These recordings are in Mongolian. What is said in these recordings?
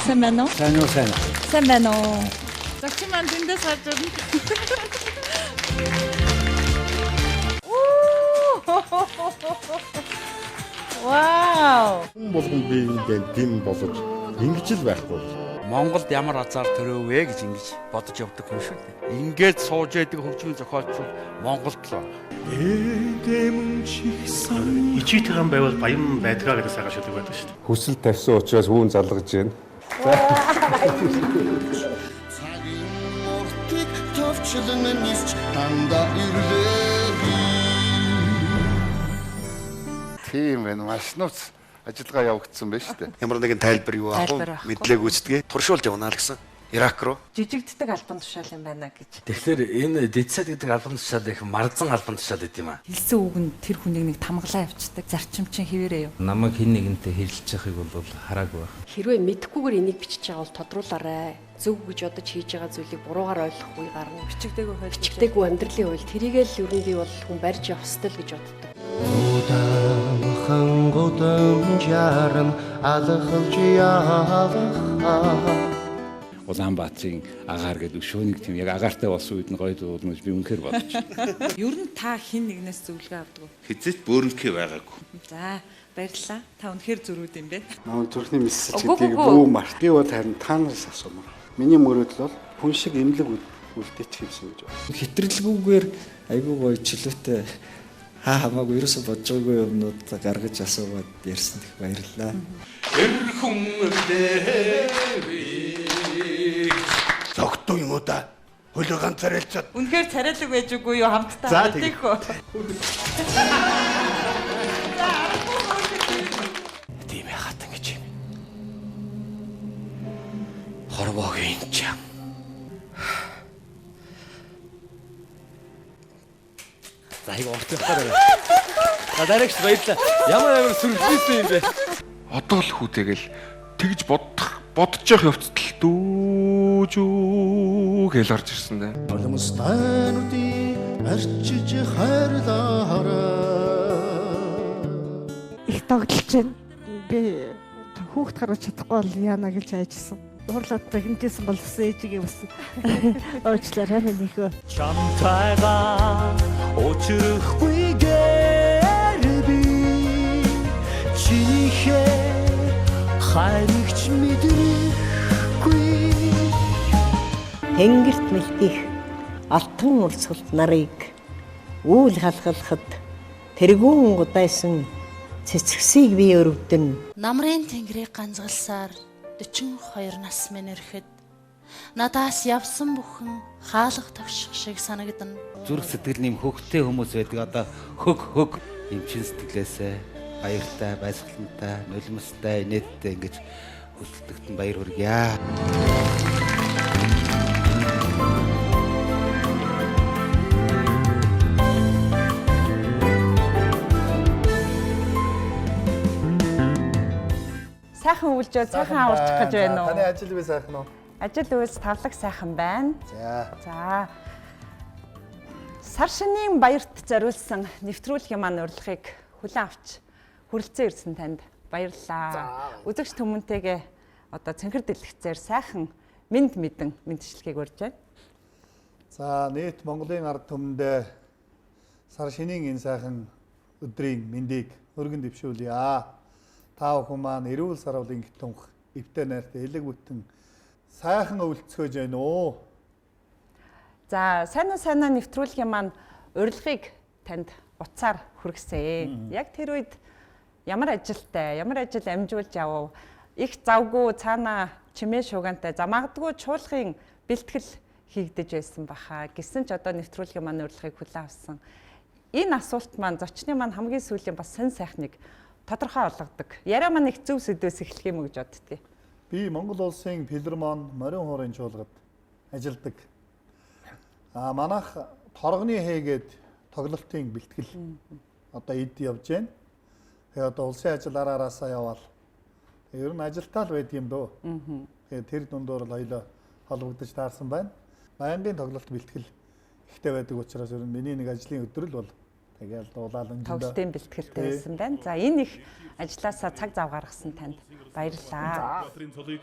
Сайн байна уу? Сайн уу, сайн. Сайн байна уу? Зочид маань дэндээс гарч ирнэ. Вау! Болгон би ингээд тийм болож ингэж л байхгүй. Монголд ямар азар төрөө вэ гэж ингэж бодож явдаг хүн шүү дээ. Ингээд сууж яадаг хөгжмийн зохиолчид Монголд л байна. Ичээтэйгэн байвал баян байдгаа гэдэг сайхан шүлэг байдаг шүү дээ. Хүсэл тавьсан учраас үүн залгаж байна. Тийм байна. Маш нууц ажиллагаа явагдсан байна шүү дээ. Ямар нэгэн тайлбар юу аах вэ? Мэдлэг үүсдэгэ туршуулж явна л гэсэн. Ирак руу Жижигддэг альбан тушаал юм байна гэж. Тэгэхээр энэ дицэд гэдэг альбом тушаал их марзан альбом тушаал гэдэг юм аа. Хэлсэн үг нь тэр хүнийг нэг тамгалаа явцдаг. Зарчим чинь хэвээрээ юу? Намайг хин нэгэнтэй хэрэлж яхахыг бол хараагүй байна. Хэрвээ мэдхгүйгээр энийг бичиж байгаа бол тодруулаарай. Зөв гэж бодож хийж байгаа зүйлийг буруугаар ойлгохгүй гарна. Бичигдээгүй хойд. Бичигдээгүй амьдралын хувьд тэрийгээ л ер нь би бол хүн барьж явах ёстой л гэж боддог. Годамжаран алхалж явах Улаанбаатарын агаар гэдэг өшөөнийг тийм яг агаартай болсон үед нь гоё дуулна гэж би үнэхээр бодож байна. Ер нь та хин нэгнээс зөвлөгөө авдаг уу? Хизээч бөөрнөхий байгаагүй. За, баярлалаа. Та үнэхээр зөрүүд юм бэ. Наа зүрхний мэсэлчдийг бүү март. Би бол харин таанаас асуумаар. Миний мөрөөдөл бол хүн шиг эмнэлэг үлдээчих юмсан гэж байна. Хэтрэлгүйгээр айгүй гоё чөлөөтэй хамаагүй ерөөсө бодож байгаагүй юмнууд гаргаж асуугаад ярьсан их баярлалаа. Зогтуу юм уу да? Хөлөө ганц царайлцаад. Үнэхээр царайлаг байж үгүй юу хамтдаа хэлдэг хөө. Тийм хатан гэж юм. Хорвоогийн чам. За их урт явахаар. Дараагч баярлаа. Ямар сүрэлттэй юм бэ? Одоо л хүү тэгэл тэгж бодож явах явцдал дүүжүү гэж гарч ирсэн дээ. Олмостайнуудын арчиж хайрлаараа. Их тогтолж байна. Би хүүхд гаргаж чадахгүй бол яана гэж айжсэн. Уурлаад бэгэнтэйсэн болсон ээжигээ бас уучлаарай минийхөө. Чамтайгаа учрахгүйгээр би чинийхээ хайрагч мэдрэхгүй. Тэнгэрт мэлтих алтан урсгалт нарыг үйл халгалахад тэргүүн гудайсан цэцгсийг би өрөвдөн. Намрын тэнгэрийг ганцгалсаар 42 нас минь ирэхэд надаас явсан бүхэн хаалга тавших шиг санагдана. Зүрх сэтгэл нэм хөгтэй хүмүүс байдаг. Одоо хөг юм чин сэтгэлээсээ баяртай, баясгалантай, нулимстай, инээдтэй ингэж хөдөлгөөн баяр хүргье. Сайхан үйлжөө сайхан аварчих гэж байна уу? Таны ажил үе сайхан уу? Ажил үйлс тавлаг сайхан байна. За. Сар шинийн баярт зориулсан нэвтрүүлгийн маань урилгыг хүлээн авч хүрэлцэн ирсэн танд баярлалаа. Үзэгч хүмүүнтэйгээ одоо цэнхэр дэлгэцээр сайхан мэдэн мэдчилгээг урьж байна. За нийт Монголын ард түмэнд сар шинийн энэ сайхан өдрийн мэндийг өргөн дэвшүүлье. Та бүхэн маань эрүүл сарвалын гитүнх эвтэй найртай элэг бүтэн сайхан өвлцгөөж байна уу? За сайнаа нэвтрүүлгийн маань урилгыг танд утсаар хүргэсэн. Яг тэр үед ямар ажил амжуулж явав? Их завгүй цаана чимээ шуугантай за магадгүй чуулгын бэлтгэл хийгдэж байсан баха. Гэсэн ч одоо нэвтрүүлгийн маань урилгыг хүлээн авсан. Энэ асуулт маань зочны маань хамгийн сүүлийн бас сонь сайхныг тодорхой олгодог. Яриа маань их зөв сэдвээс эхлэх юм уу гэж боддгийг. Би Монгол улсын филармон морин хуурын чуулгад ажилладаг. Манайх торгоны хээгээд тоглолтын бэлтгэл одоо эд явж байна. Тэгээ одоо улсын ажил араараасаа яваал. Ер нь ажилтаа л байд юм дөө. Тэгээ тэр дундуур л хоёлоо холбогдож таарсан байна. Байнгын тоглолт бэлтгэл ихтэй байдаг учраас ер нь миний нэг ажлын өдрөл бол тэгэл дуулаал энэ тоглолтын бэлтгэлтэй байсан байна. За энэ их ажлаасаа цаг зав гаргасан танд баярлалаа. Баатарын цолыг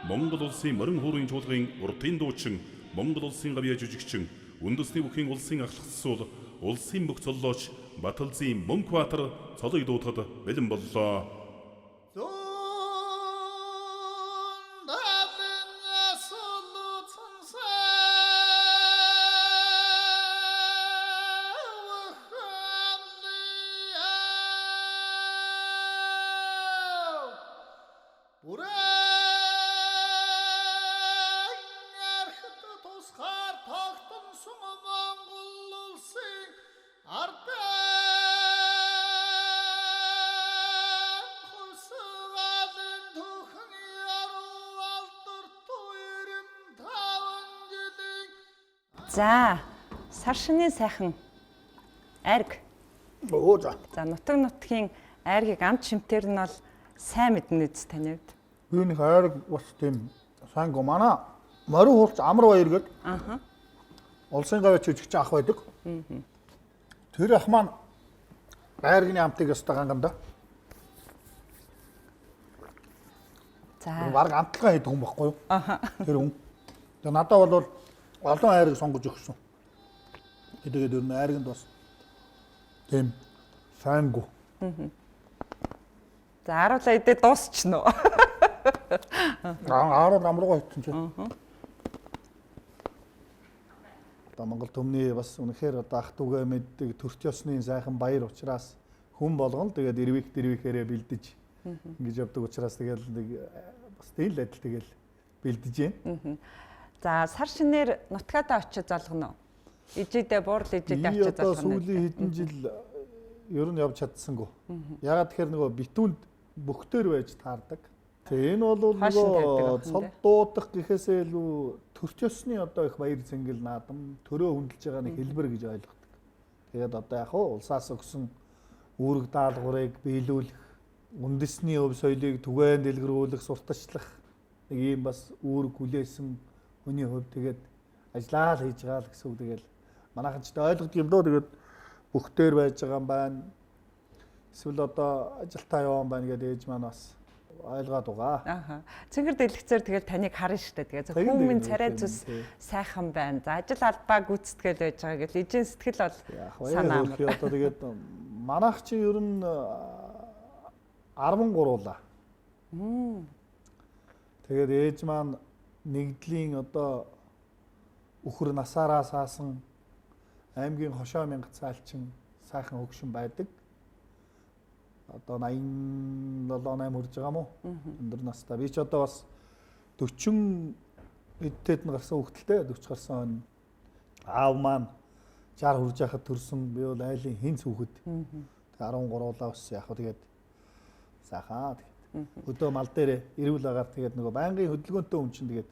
Монгол улсын морин хуурын чуулгын урдын дуучин, Монгол улсын гавьяа жүжигчин, үндэсний бүхий улсын ахлагсуул, улсын бүх цоллооч Баталзын Мөнхбаатар цолыг дуудахад бэлэн боллоо. За, сар шинийн сайхан айрг. Оо за. За, нутаг нутгийн айргийг амт шимтэр нь бол сайн мэднэ үз таны хувьд. Би нэг хайрг бас тийм сайн го мана. Морин хуурч амар баяр гээд. Аха. Улсын гавьяа жүжигч ах байдаг. Тэр ах маань айргны амтыг өстө ганганда. За. Бараг амтлагаа хийдэг хүн байхгүй юу? Аха. Тэр хүн. Тэгээ надад бол олон айрыг сонгож өгсөн. Тэгээд өөр айрганд бас тийм сайн го. За, харуулаа идэ дуусчихно уу? Аарал амруугаа хийсэн чинь. Монгол төмний бас үнэхээр одоо ах дүүгээ мэддэг төрч ёсны сайхан баяр учраас хүн болгон тэгээд дэрвихээрээ бэлдэж ингэж явдаг учраас тэгээд нэг бас тийм л адил тэгээд бэлдэж байна. За, сар шинээр нутгаадаа очиж залгана уу? Ижидээ буурал ижидээ очиж Одоо залгана. сүүлийн хэдэн жил ер нь явж чадсангүй. Ягаад тэгэхээр нөгөө битүүнд бөхтөр байж таардаг. Тэгээ энэ бол нөгөө цол дуудах гэхээсээ илүү төрч ёсны одоо их баяр цэнгэл наадам төрөө хөндлөж байгаа нэг хэлбэр гэж ойлгодог. Тэгээд одоо яг улсаас өгсөн үүрэг даалгаврыг биелүүлэх, үндэсний өв соёлыг түгээн дэлгэрүүлэх, сурталчлах нэг ийм бас үүрэг хүлээсэн хүний хувьд тэгээд ажиллаа л хийж байгаа л гэсэн үг. Тэгэл манайхан ч ойлгох юм дөө тэгээд бөхтөр байж байгаа юм байна. Эсвэл одоо ажилтаа явсан байна гэдэг ээж маань бас ойлгоод байгаа. Аха. Цэнгэр дэлгэцээр тэгэл таныг харна штэ. Тэгээ хүмүүн царай зүс сайхан байна. За ажил албаа гүйцэтгэл байж байгаа гэл ижийн сэтгэл бол санаа амар. Одоо тэгээд манайх чи ер нь 13 уулаа. Тэгээд ээж маань нэгдлийн одоо үхэр насаараа саасан аймгийн хошоо мянга цаалчин сайхан хөгшин байдаг. Одоо 87-8 хүрж байгаа мó. Өндөр настай. Би ч одоо бас 40 эдтэд нь гарсан хүүхдэлтэй 40 гарсан он аав маань 60 хүрж байхад төрсөн. Би бол айлын хинц хүүхэд. Тэгээ 13 улаа өссөн яг. Тэгээд сайхан тэгээд өдөө мал дээр ирүүл агаар тэгээд нөгөө байнгын хөдөлгөөнтэй хүн чинь тэгээд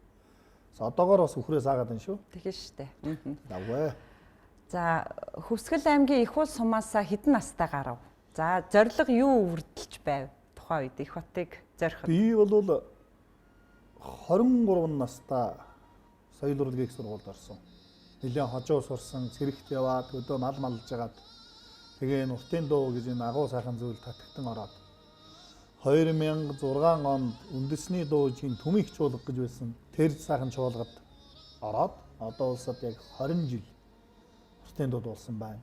одоогоор бас үхрээ саагаад байна шүү. Тэгэж штэ. Даваа. За Хөвсгөл аймгийн их ус сумаасаа хэдэн настай гарав? За зорилго юу үрдэлж байв тухайн үед их хотыг зориход? Би бол 23 настай соёл урлагийн сургуульд орсон. Нилээн хожоо сурсан, цэрэгт яваад өдөө мал малж агаад тэгээ нуртын дуу гэж энэ агуу сайхан зүйл татагтан ороод 2006 онд үндэсний дуужийн төмийг чуулга гэж байсан тэр сайхан чуулгад ороод одоо улсад яг 20 жил нуртын дуу болсон байна.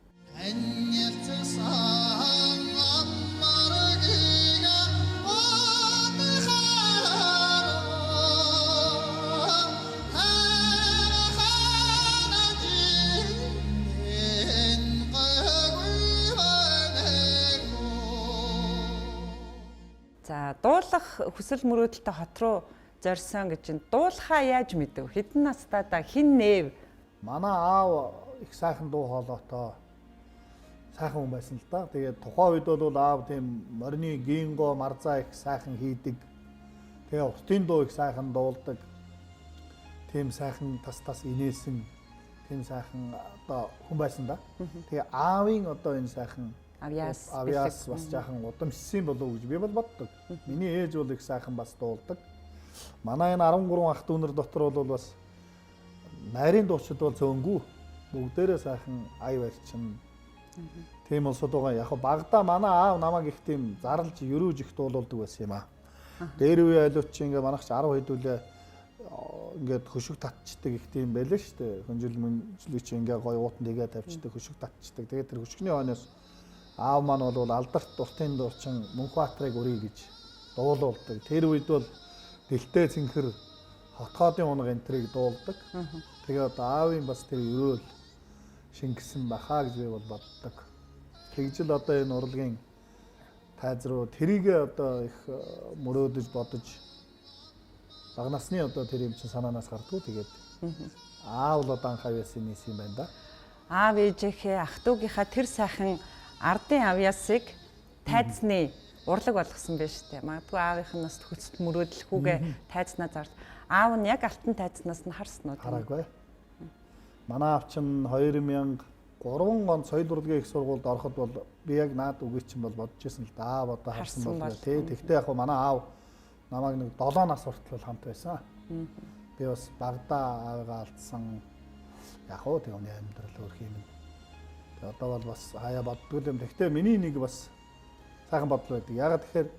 За дуулах хүсэл мөрөөдөлтэй хот руу зорьсон гэж энэ дуулахаа яаж мэдэв? Хэдэн настайдаа хин нээв? Манай аав их сайхан дуу хоолойтой сайхан хүн байсан л да. Тэгээд тухайн үед бол аав тийм морины гинго марзаа их сайхан хийдэг. Тэгээ уртын дуу их сайхан дуулдаг. Тийм сайхан тас инээсэн тийм сайхан одоо хүн байсан да. Тэгээ аавын одоо энэ сайхан авьяас бас жаахан удамшсан болов уу гэж би бол боддог. Миний ээж бол их сайхан бас дуулдаг. Манай энэ 13 ах дүүнэр дотор бол бас нарийн дуучид бол зөөнгүү. Бүгдээрээ сайхан ая барьчин. Тийм улсууд байгаа. Яг багада манай аав намайг их тийм зарлж өрөөж их дуулуулдаг байсан юм аа. Дээр үе айлууч ингээ манайх ч 10 хэдүүлээ ингээд хөшиг татчдаг их тийм байлаа шүү дээ. Хөнжил мөнжлий чи ингээ гоё уутан тэгээ тавьчдаг хөшиг татчдаг. Тэгээд тэр хөшигний хойноос аав маань бол алдарт уртын дуучин Мөнхбаатарыг өрий гэж дуулуулдаг. Тэр үед бол дэлтэй цэнхэр хотхоодын унаг энтрийг дуулдаг. Тэгээ одоо аавын бас тэр өрөөл шингэсэн бахаа гэж би бол боддог. Тэгж л одоо энэ урлагийн тайз руу тэрийг одоо их мөрөөдөж бодож бага насны одоо тэр юм чинь санаанаас гардгүй. Тэгээд аав л одоо анх авьяасын нийс юм байна да. Аав ээжийнхээ ах トゥ угийнхаа тэр сайхан ардын авьяасыг тайзны урлаг болгосон байж тээ. Магадгүй аавынх нь бас хөцөлт мөрөөдөл хүүгээ тайзнаа зарж. Аав нь яг алтан тайзнаас нь харсан уу? Хараагүй. Манай аав чинь 2003 онд соёл урлагийн их сургуульд ороход бол би яг наад үгүй чинь бол бодож ирсэн л да. Аав одоо харсан бол тий. Тэгтээ яг манай аав намайг нэг 7 нас хүртэл хамт байсан. Би бас багада аавыгаа алдсан. Яг хоо тэг өний амьдрал өөр юм. Тэгээ одоо бол бас хаяа боддгүй юм. Тэгтээ миний нэг бас сайхан бодол байдаг. Ягаад тэгэхээр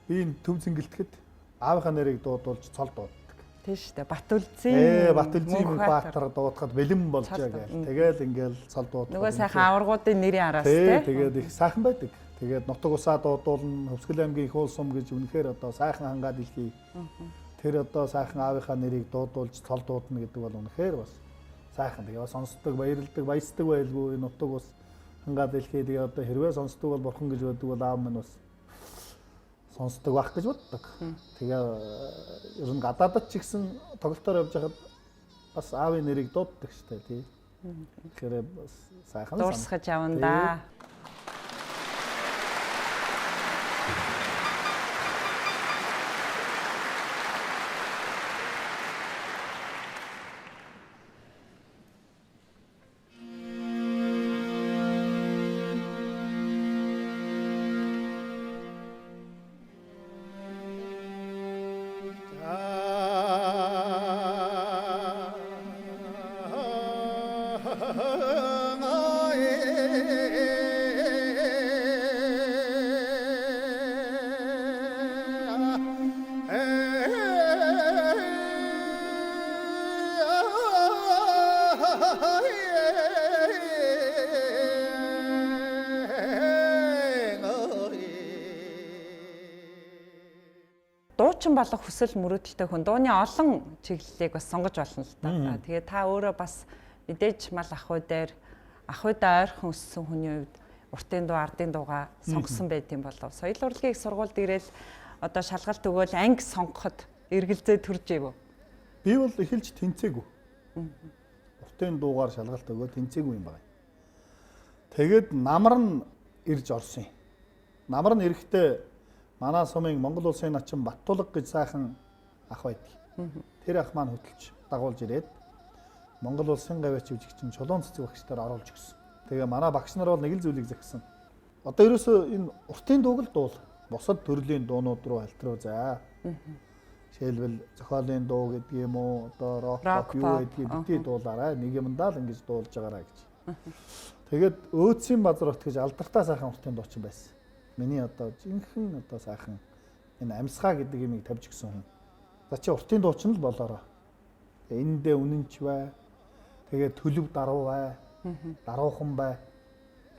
би энэ төв зингэлтэхэд аавынхаа нэрийг дуудуулж цол дууддаг. Тийм шүү дээ. Батүлзийн Мөнхбаатар дуудахад бэлэн болж байгаа гэл. Тэгэл ингээл цол дууддаг. Нөгөө сайхан аваргуудын нэрийн араас тий. Тэгээд их сайхан байдаг. Тэгээд нутаг усаа дуудуулна, Хөвсгөл аймгийн их уул сум гэж үнэхээр одоо сайхан хангаад илхий. Тэр одоо сайхан аавынхаа нэрийг дуудуулж цол дуудана гэдэг бол үнэхээр бас сайхан. Тэгээ бас сонсдог, баярлдаг, баясдаг байлгүй энэ нутаг ус хангаад илхий. Тэгээ одоо хэрвээ сонсдог бол бурхан гэж боддог бол аав минь бас сонсдог байх гэж боддог. Тэгээ ер нь гадаадд ч ихсэн тоглолтоор явж байхад бас аавын нэрийг дууддаг штэ тий. Тэгэхээр бас сайхан дуурсгаж явна да. Дуучин болох хүсэл мөрөөдөлтэй хүн дууны олон чиглэлийг бас сонгож болно л да. Тэгээ та өөрөө бас мэдээж мал ахуй дээр ахуйдаа ойрхон өссөн хүний хувьд уртын дуу, ардын дуугаа сонгосон байт юм болов. Соёл урлагийн сургуульд ирээл одоо шалгалт өгөөл анги сонгоход эргэлзээ төрж ивэ. Би бол эхэлж тэнцээгүй. Уртын дуугаар шалгалт өгөө тэнцээгүй юм байна. Тэгээд намар нь ирж орсон юм. Намар нь ирэхдээ манай сумын Монгол улсын начин Баттулга гэж сайхан ах байдаг. Тэр ах маань хөдөлж дагуулж ирээд Монгол улсын гавьяач жүжигчин Чулуун цэцэг багштаар оруулж өгсөн. Тэгээ манай багш нар бол нэг л зүйлийг захисан. Одоо ерөөсөө энэ уртын дууг л дуул. Бусад төрлийн дуунууд руу халтруу за. Жишээлбэл зохиолын дуу гэдэг юм уу, одоо рок юу гэдгийг бити дуулаарай. Нэг юмдаа л ингэж дуулж байгаарай гэж. Тэгээд өөцийн базар утгаж алдартай сайхан уртын дуучин байсан. Миний одоо жинхэнэ одоо сайхан энэ амьсгаа гэдэг юмыг тавьж өгсөн хүн. За чи уртын дуучин л болоорой. Эндээ үнэнч бай. Тэгээ төлөв даруу бай. Даруухан бай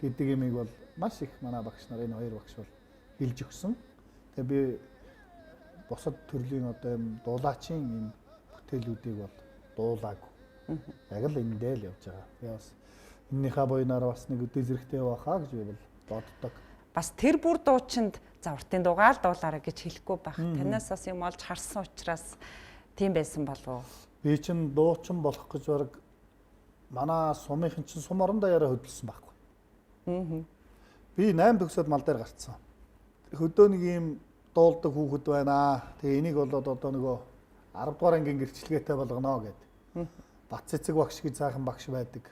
гэдэг юмыг бол маш их манай багш нар энэ хоёр багш бол хэлж өгсөн. Тэгээ би бусад төрлийн одоо юм дуулаачийн энэ бүтээлүүдийг бол дуулаагүй. Яг л эндээ л явж байгаа. Би бас эннийхээ буйнаар бас нэг үдээ зэрэгтэй байхаа гэж би бол боддог. Бас тэр бүр дуучинд за уртын дуугаа л дуулаарай гэж хэлэхгүй байх. Танаас бас юм олж харсан учраас тийм байсан болов уу? Би чинь дуучин болох гэж бараг манай сумынхын чинь сум орон даяараа хөдөлсөн байхгүй. Би 8 төгсөөд мал дээр гарцсан. Хөдөө нэг юм дуулдаг хүүхэд байна. Тэгээ энийг болоод одоо нөгөө 10 дугаар ангийн гэрчлэгээтэй болгоно гэд. Бат цэцэг багш гэж сайхан багш байдаг.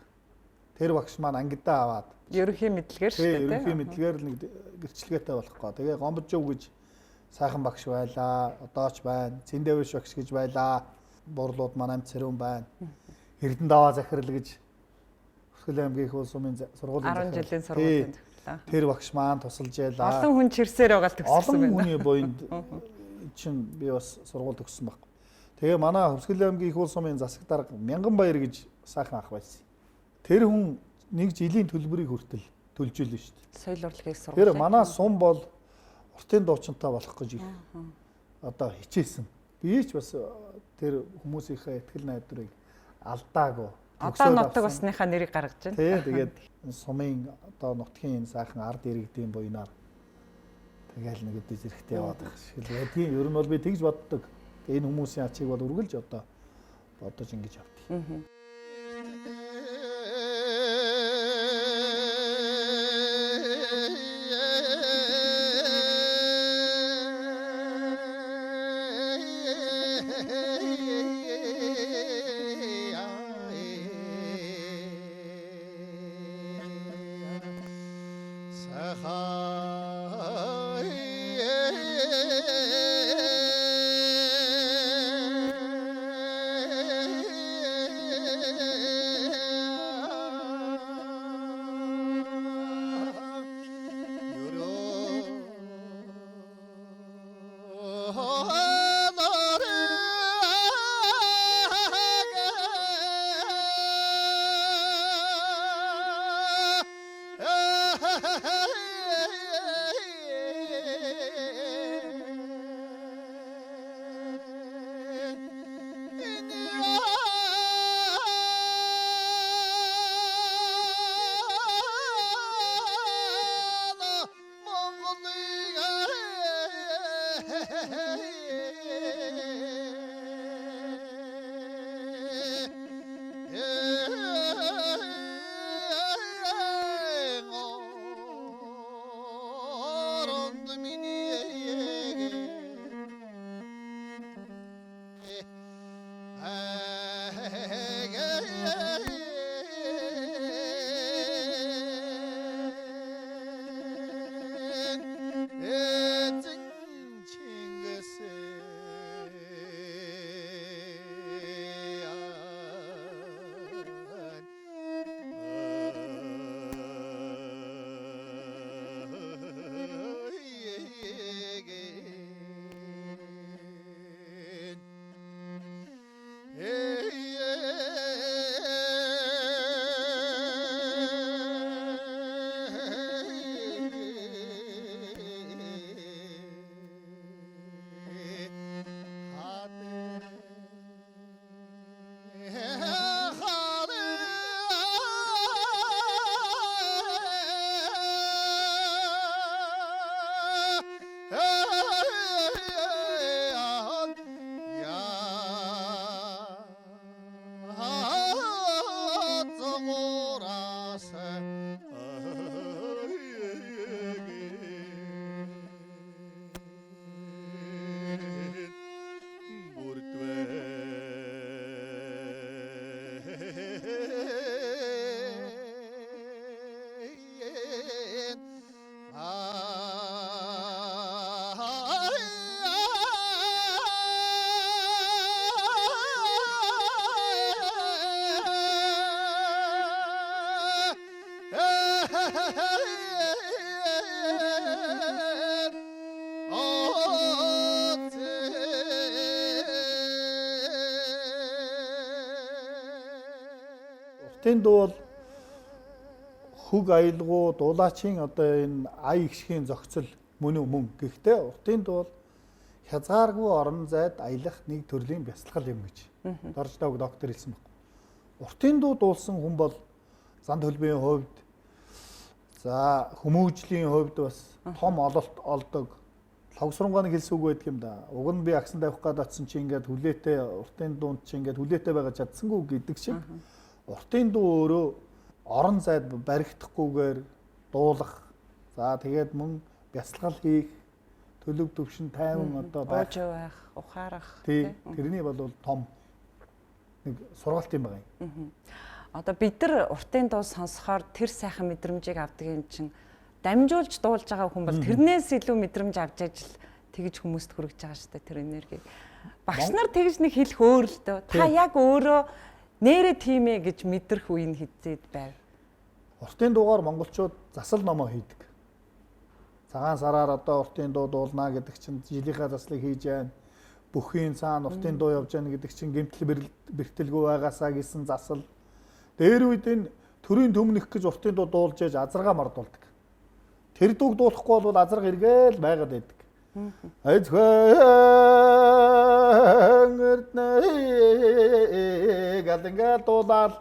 Тэр багш маань ангидаа аваад ерөнхий мэдлэгээр шүү дээ. Ерөнхий мэдлэгээр л нэг гэрчлэгээтэй болохгүй. Тэгээ Гомбожов гэж сайхан багш байлаа. Одооч байна. Цэндэвэш багш гэж байлаа. Бурлууд манай амт цэрүүн байна. Эрдэнэ даваа захирал гэж Хөвсгөл аймгийн их уул сумын сургуулийн 10 жилийн сургуулийн захирлаа. Тэр багш маань тусалж ялаа. Олон хүн чирсээр байгаа л төгссөн байна. Олон хүний буйнд чинь би бас сургууль төгссөн байхгүй. Тэгээ манай Хөвсгөл аймгийн их уул сумын засаг дарга Мянганбаяр гэж сайхан ах байсан. Тэр хүн нэг жилийн төлбөрийг хүртэл төлж илэн шүү дээ. Соёл урлагийг сургууль. Тэр манай сум бол уртын дуучинтай болох гэж их одоо хичээсэн. Би ч бас тэр хүмүүсийнхээ ихтгэл найдварыг алдаагүй. Одоо нутаг усныхаа нэрийг гаргаж байна. Тий, тэгээд сумын одоо нутгийн энэ сайхан ард иргэдийн буйнаар тэгэл нэг өдөө зэрэгтэй яваад байх шиг л байдгийн. Ер нь бол би тэгж боддог. Энэ хүмүүсийн ачийг бол үргэлж одоо бодож ингэж явдаг. Уртын дуу бол хөг аялгуу дулаачийн одоо энэ ая игшхийн зохицол мөн үү мөн. Гэхдээ уртын дуу бол хязгааргүй орон зайд аялах нэг төрлийн бясалгал юм гэж Дорждог доктор хэлсэн баг. Уртын дуу дуулсан хүн бол зан төлбөрийн хувьд за хүмүүжлийн хувьд бас том ололт олдог. Лавсранганы хэлсэн үг байдаг юм да. Уг нь би агсан тавих гээд атсан чи ингээд хүлээтэй уртын дуунд чи ингээд хүлээтэй байгаа чадсангүй гэдэг шиг. Уртын дуу өөрөө орон зайд баригдахгүйгээр дуулах. За тэгээд мөн бясалгал хийх, төлөв төвшин тайван одоо байх, ухаарах. Тэрний бол том нэг сургалт юм байна. Одоо бид нар уртын дуу сонсохоор тэр сайхан мэдрэмжийг авдаг юм чинь дамжуулж дуулж байгаа хүн бол тэрнээс илүү мэдрэмж авч ажил тэгж хүмүүст хүргэж байгаа шүү дээ тэр энергийг. Багш нар тэгж нэг хэлэх өөр л дөө. Та яг өөрөө нэрээ тийм ээ гэж мэдрэх үе нь хэзээд байв. Уртын дуугаар монголчууд засал номоо хийдэг. Цагаан сараар одоо уртын дуу дуулна гэдэг чинь жилийнхаа заслыг хийж яана. бүхийн цаана уртын дуу явж яана гэдэг чинь гэмтэл бэртэлгүй байгаасаа гэсэн засал. Дээр үед энэ төрийн төмнөх гэж уртын дуу дуулж яаж азаргаа мардуулдаг. Тэр дууг дуулахгүй бол азарга эргээл байгаад байдаг. Галангаа дуулаад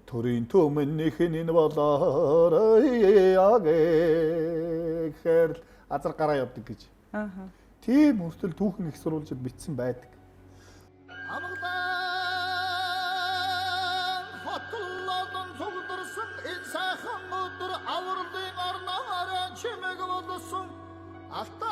төрийн төмнөх нь болоо гэхээр азар гараа явдаг гэж. Тийм өөртөл түүхэн их сурвалжид бичсэн байдаг. Амгалан хотлолон цугдэрсэн энэ сайхан өдөр авралын орноор чимэг болсон. Алтай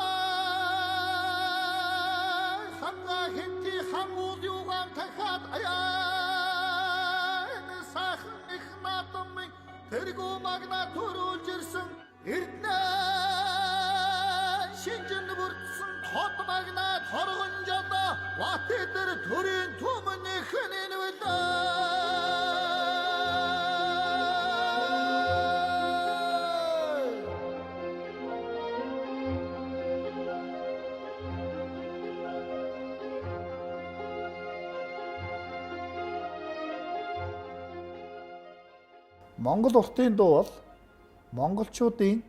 ханга хинти хамуул юугаан тахад аяа энэ сайхан их натамын тэргүү магна төрүүлж ирсэн эрдэнэ шинжэн бүрдсэн хот магна торгон жонда ватэдэр төрийн түмнийх нь вэлээ. Монгол уртын дуу бол монголчуудын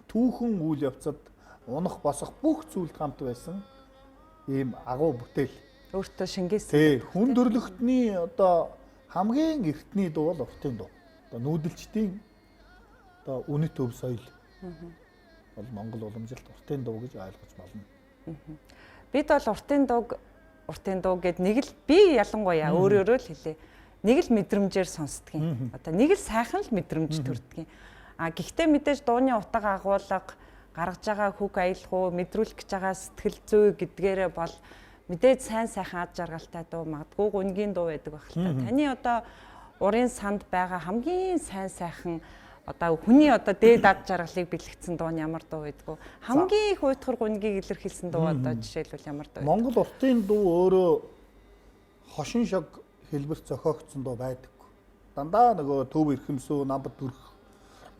түүхэн үйл явцад унах босох бүх зүйлд хамт байсан ийм агуу бүтээл. Өөртөө шингээс. Тий, хүн төрлөختний одоо хамгийн эртний дуу бол уртын дуу. Одоо нүүдэлчдийн одоо үнэт төв соёл бол монгол уламжилт уртын дуу гэж ойлгож болно. Бид бол уртын дуу гэд нэг л би ялангуяа өөрөөрөө л хэлээ. Нэг л мэдрэмжээр сонсдгийн. Одоо нэг л сайхан л мэдрэмж төрдгийн. Гэхдээ мэдээж дууны утга агуулга, гаргаж байгаа хүүг аялгуу, мэдрүүлэх гэж байгаа сэтгэл зүй гэдгээрээ бол мэдээж сайн сайхан ад жаргалтай дуу, магадгүй гүнгийн дуу байдаг байх л та. Таны одоо урын санд байгаа хамгийн сайн сайхан одоо хүний одоо дээд ад жаргалыг бэлэгдсэн дуу нь ямар дуу байдгүй. Хамгийн их уйтгар гүнгийг илэрхийлсэн дуу одоо жишээлбэл ямар дуу. Монгол уртын дуу өөрөө хошин шог хэлбэрт зохиогдсон дуу байдаггүй. Дандаа нөгөө төв эрхэмсүү, намбад төрх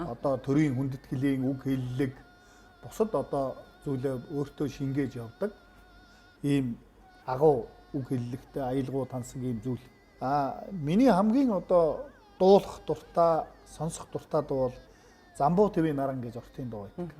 одоо төрийн хүндэтгэлийн үг хэллэг бусад одоо зүйлээ өөртөө шингээж явдаг. Ийм агуу үг хэллэгтэй аялгуу тансаг ийм зүйл. Миний хамгийн одоо дуулах дуртай, сонсох дуртай дуу бол Замбуу твийн наран гэж уртын дуу байдаг.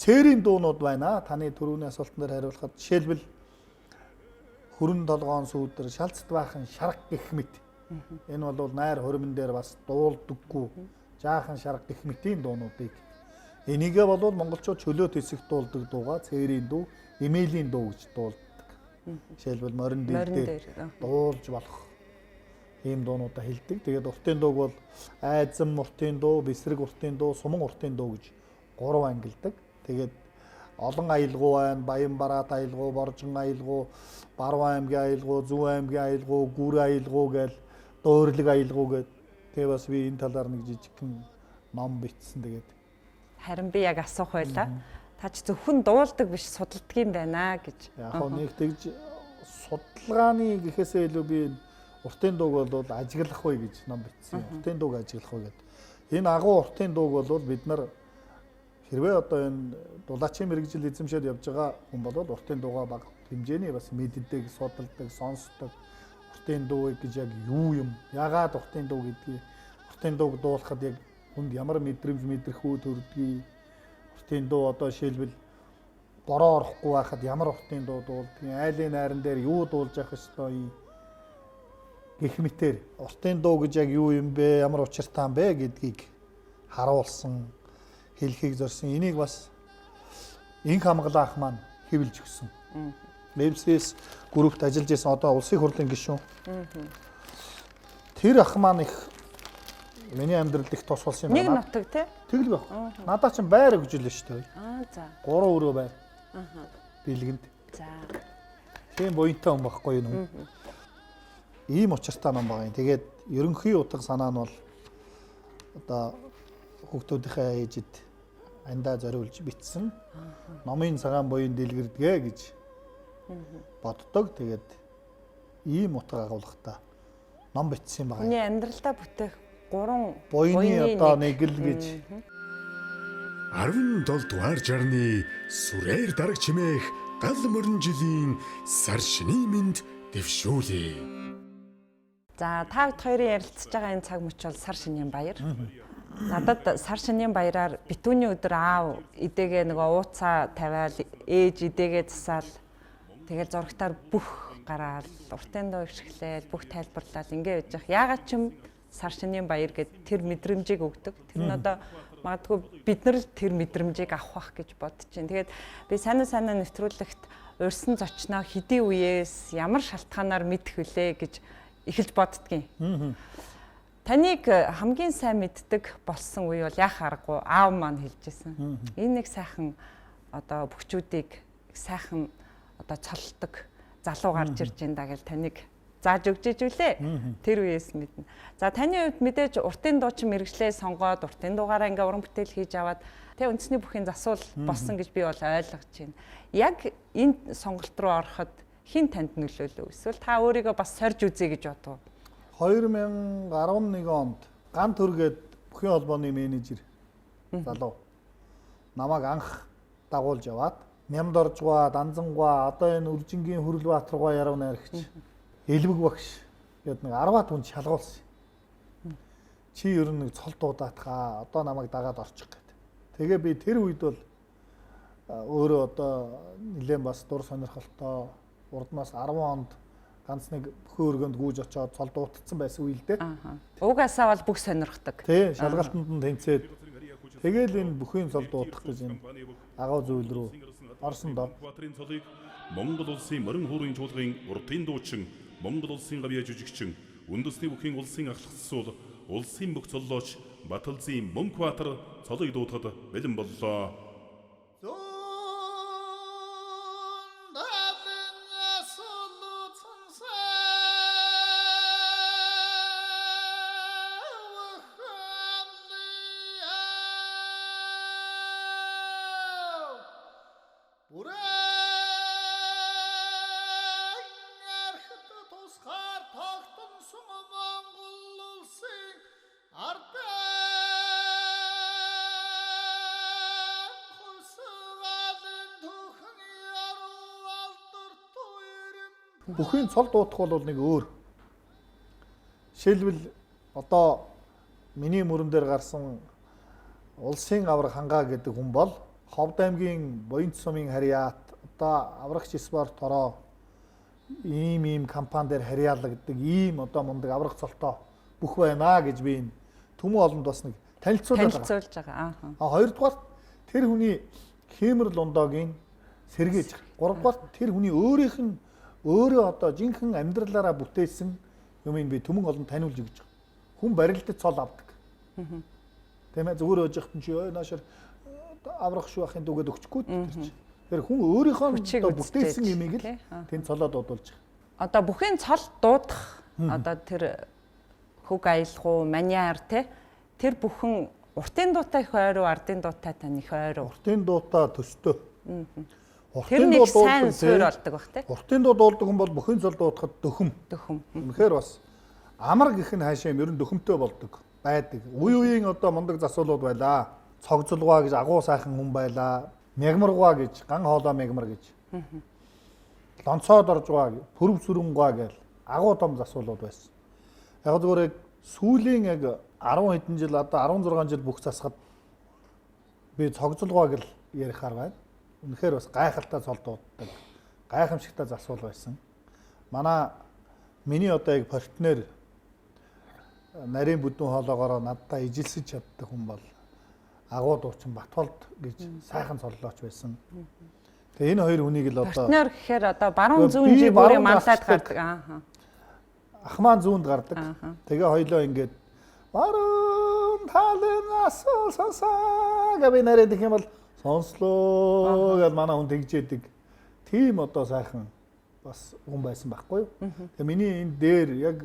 Цээрийн дуунууд байна. Таны түрүүний асуултанд хариулахад жишээлбэл хөрөн толгоон сүүдэр шалцд баахан шарга гэх мэт. Энэ бол найр хуримн дээр бас дуулдаггүй жаахан шарга гэх мэтийн дуунуудыг. Энийгээ бол монголчууд чөлөөт хэсэг дуулдаг дууга цээрийн дуу, эмээлийн дуу гэж дуулдаг. Жишээлбэл морин дээр дуулж болох ийм дуунуудаа хэлдэг. Тэгээд уртын дууг бол айзам уртын дуу, бэсрэг уртын дуу, суман уртын дуу гэж 3 ангилдаг. Тэгээд олон аялгуу байна, Баянбараат аялгуу, Боржин аялгуу, Баруун аймгийн аялгуу, Зүүн аймгийн аялгуу, Гүр аялгуу гээл дөөрлөг аялгуу гээд тэгээ бас би энэ талаар нэг жижигхэн ном бичсэн тэгээд. Харин би яг асуух байлаа. Та ч зөвхөн дуулдаг биш судалдаг юм байна гэж. Яг нэг тэгж судалгааны гэхээсээ илүү би уртын дууг бол ажиглах вэ гэж ном бичсэн. Уртын дууг ажиглах вэ гэдэг. Энэ агуу уртын дууг бол бид нар хэрвээ одоо энэ дулаачийн мэрэгжил эзэмшээд явж байгаа хүн бол уртын дуугаа бага хэмжээний бас мэддэг, судалдаг, сонсдог. Уртын дуу гэж яг юу юм? Яагаад уртын дуу гэдгийг уртын дууг дуулахад яг хүнд ямар мэдрэмж мэдрэх үү төрдгийг уртын дуу одоо жишээлбэл бороо орохгүй байхад ямар уртын дуу дуулдгийг, айлын найран дээр юу дуулж явах ёстой гэх мэтэр уртын дуу гэж яг юу юм бэ? Ямар учиртай юм бэ гэдгийг харуулсан хэлхийг зорьсон. Энийг бас инх хамгаалах маань хэвлж өгсөн. Мэбсээс группт ажиллаж байсан одоо улсын хурлын гишүүн. Тэр ах маань их миний амьдралд их тус болсон юм байна. Нэг нутаг тий? Тэгэл байх. Надад ч байр өгжлээ шүү дээ. За. 3 өрөө байр. Бэлгэнд. За. Тийм буянтай хүн байхгүй юу? Ийм учиртай ном байгаа юм. Тэгээд ерөнхий утга санаа нь бол одоо хүүхдүүдийнхээ ээжид андаа зориулж бичсэн номын цагаан буян дэлгэрдэгэ гэж боддог. Тэгээд ийм утга агуулгатай ном бичсэн байгаа. Хүний амьдралдаа бүтээх 3 буйны одоо нэг л гэж 17 дугаар жарны сүрээр дараг чимээх гал мөрөн жилийн сар шинийн мэнд дэвшүүлээ. За та хоёрын ярилцж байгаа энэ цаг мөч бол сар шинийн баяр. Надад сар шинийн баяраар битүүний өдөр аав эдээгээ нөгөө ууцаа тавиал ээж эдээгээ засаал тэгэл зурагтаар бүх гараал уртын доо ившгэлээл бүх тайлбарлаад ингээ байж явах. Яагаад ч юм сар шинийн баяр гэд тэр мэдрэмжийг өгдөг. Тэр нь одоо магадгүй бид нар л тэр мэдрэмжийг авах байх гэж бодож байна. Тэгээд би сайн нэвтрүүлэгт урьсан зочноо хэдий үеэс ямар шалтгаанаар мэдэх вүлээ гэж эхэлж боддгийн. Таныг хамгийн сайн мэддэг болсон үе бол яах аргагүй аав маань хэлжсэн. Энэ нэг сайхан одоо бүхчүүдийг сайхан одоо цолдог залуу гарч ирж байна гэж таныг зааж өгч ижүүлээ. Тэр үеэс мэднэ. За таны хувьд мэдээж уртын дуучин мэрэгчлээ сонгоод уртын дуугаараа ингээ уран бүтээл хийж аваад тэг үндэсний бүхний засвал болсон гэж би бол ойлгож байна. Яг энэ сонголт руу ороход хин танд нөлөөлөв? Эсвэл та өөрийгөө бас сорж үзье гэж бодов? 2011 онд Ган Төргээд бүхий холбооны менежер залуу намайг анх дагуулж яваад Нямдоржгаа, Данзангаа, одоо энэ Үржингийн Хүрлбаатаргаа яруу найрагч Элбэг багш гээд нэг 10 түнд шалгуулсан. Чи ер нь нэг цол дуудаатхаа одоо намайг дагаад орчих гээд. Тэгээ би тэр үед бол өөрөө одоо нэлээд бас дур сонирхолтой урднаас 10 онд ганц нэг бүхэн өргөнд гүйж очоод цол дуутсан байсан үе л дээ. Угаасаа бол бүх сонирхдаг. Тий, шалгалтанд нь тэнцээд тэгэл энэ бүхэн цол дуутах гэж энэ агуу зүйл рүү орсон доо. Монгол улсын морин хуурын чуулгын уртын дуучин, Монгол улсын гавьяа жүжигчин, үндэсний бүхний улсын ахлагчсуул, улсын бүх цоллооч Баталзын Мөнхбаатар цолыг дуутахад бэлэн боллоо. Бүхэн цол дуутах бол нэг өөр. Жишээлбэл одоо миний мөрөн дээр гарсан улсын авраг хангаа гэдэг хүн бол Ховд аймгийн Буянт сумын харьяат одоо аврагч спорт тороо ийм компани дээр харьяалагддаг ийм одоо мундаг авраг цолтой бүх байна гэж би энэ төмөн олонд бас нэг танилцуулж байгаа. Хоёрдугаар тэр хүний Хэмэр Лундогийн сэргээж. Гуравдугаар тэр хүний өөрийнх нь өөрөө одоо жинхэнэ амьдралаараа бүтээсэн юмыг би төмөн олон таниулж өгч байгаа. Хүн барилдад цол авдаг. Тийм ээ зүгээр өж яхад чи наашаар аврах шүү ахын дүүгээд өгчихгүй тэр чинь. Тэр хүн өөрийнхөө бүтээсэн юмыг л тэнд цолоод дуудуулж байгаа. Одоо бүхэн цол дуудах одоо тэр хөг аялгау маниар тэр бүхэн уртын дуутай их ойруу ардын дуутай тань их ойруу. Уртын дуутай төстөө. Тэр нэг сайн суурь болдог бах тий. Уртын дуу дуулдаг хүн бол бүхэн цол дуудахад дөхөм. Үнэхээр бас амар гэх нь хаашаа ер нь дөхөмтэй болдог байдаг. Үе үеийн одоо мундаг засвалууд байлаа. Цогцолгоо гэж агуу сайхан хүн байлаа. Мягмаргоо гэж ган хоолой мягмар гэж. Лонцоод оржгаа пөрв сүрэнгаа гэж агуу том засвалууд байсан. Яг зүгээр сүүлийн яг 10 хэдэн жил одоо 16 жил бүх засахад би цогцолгоо гэж ярихаар байна. Үнэхээр бас гайхалтай цол дууддаг. Гайхамшигтай засвал байсан. Миний одоо яг партнер нарийн бүдүүн хоолоогоор надтай ижилсэж чаддаг хүн бол агуу дуучин Батболд гэж сайхан цоллооч байсан. Тэгээ энэ хоёр хүнийг л одоо партнер гэхээр одоо баруун зүүн жигүүрээ манлаад гардаг. Ах маань зүүнд гардаг. Тэгээ хоёлоо ингээд баруун талын асуу сонсоо гэж нарийн гэх юм бол сонслоо гэж манай хүн тэгжээдэг. тийм одоо сайхан бас хүн байсан байхгүй юу? Тэгээ миний энэ дээр яг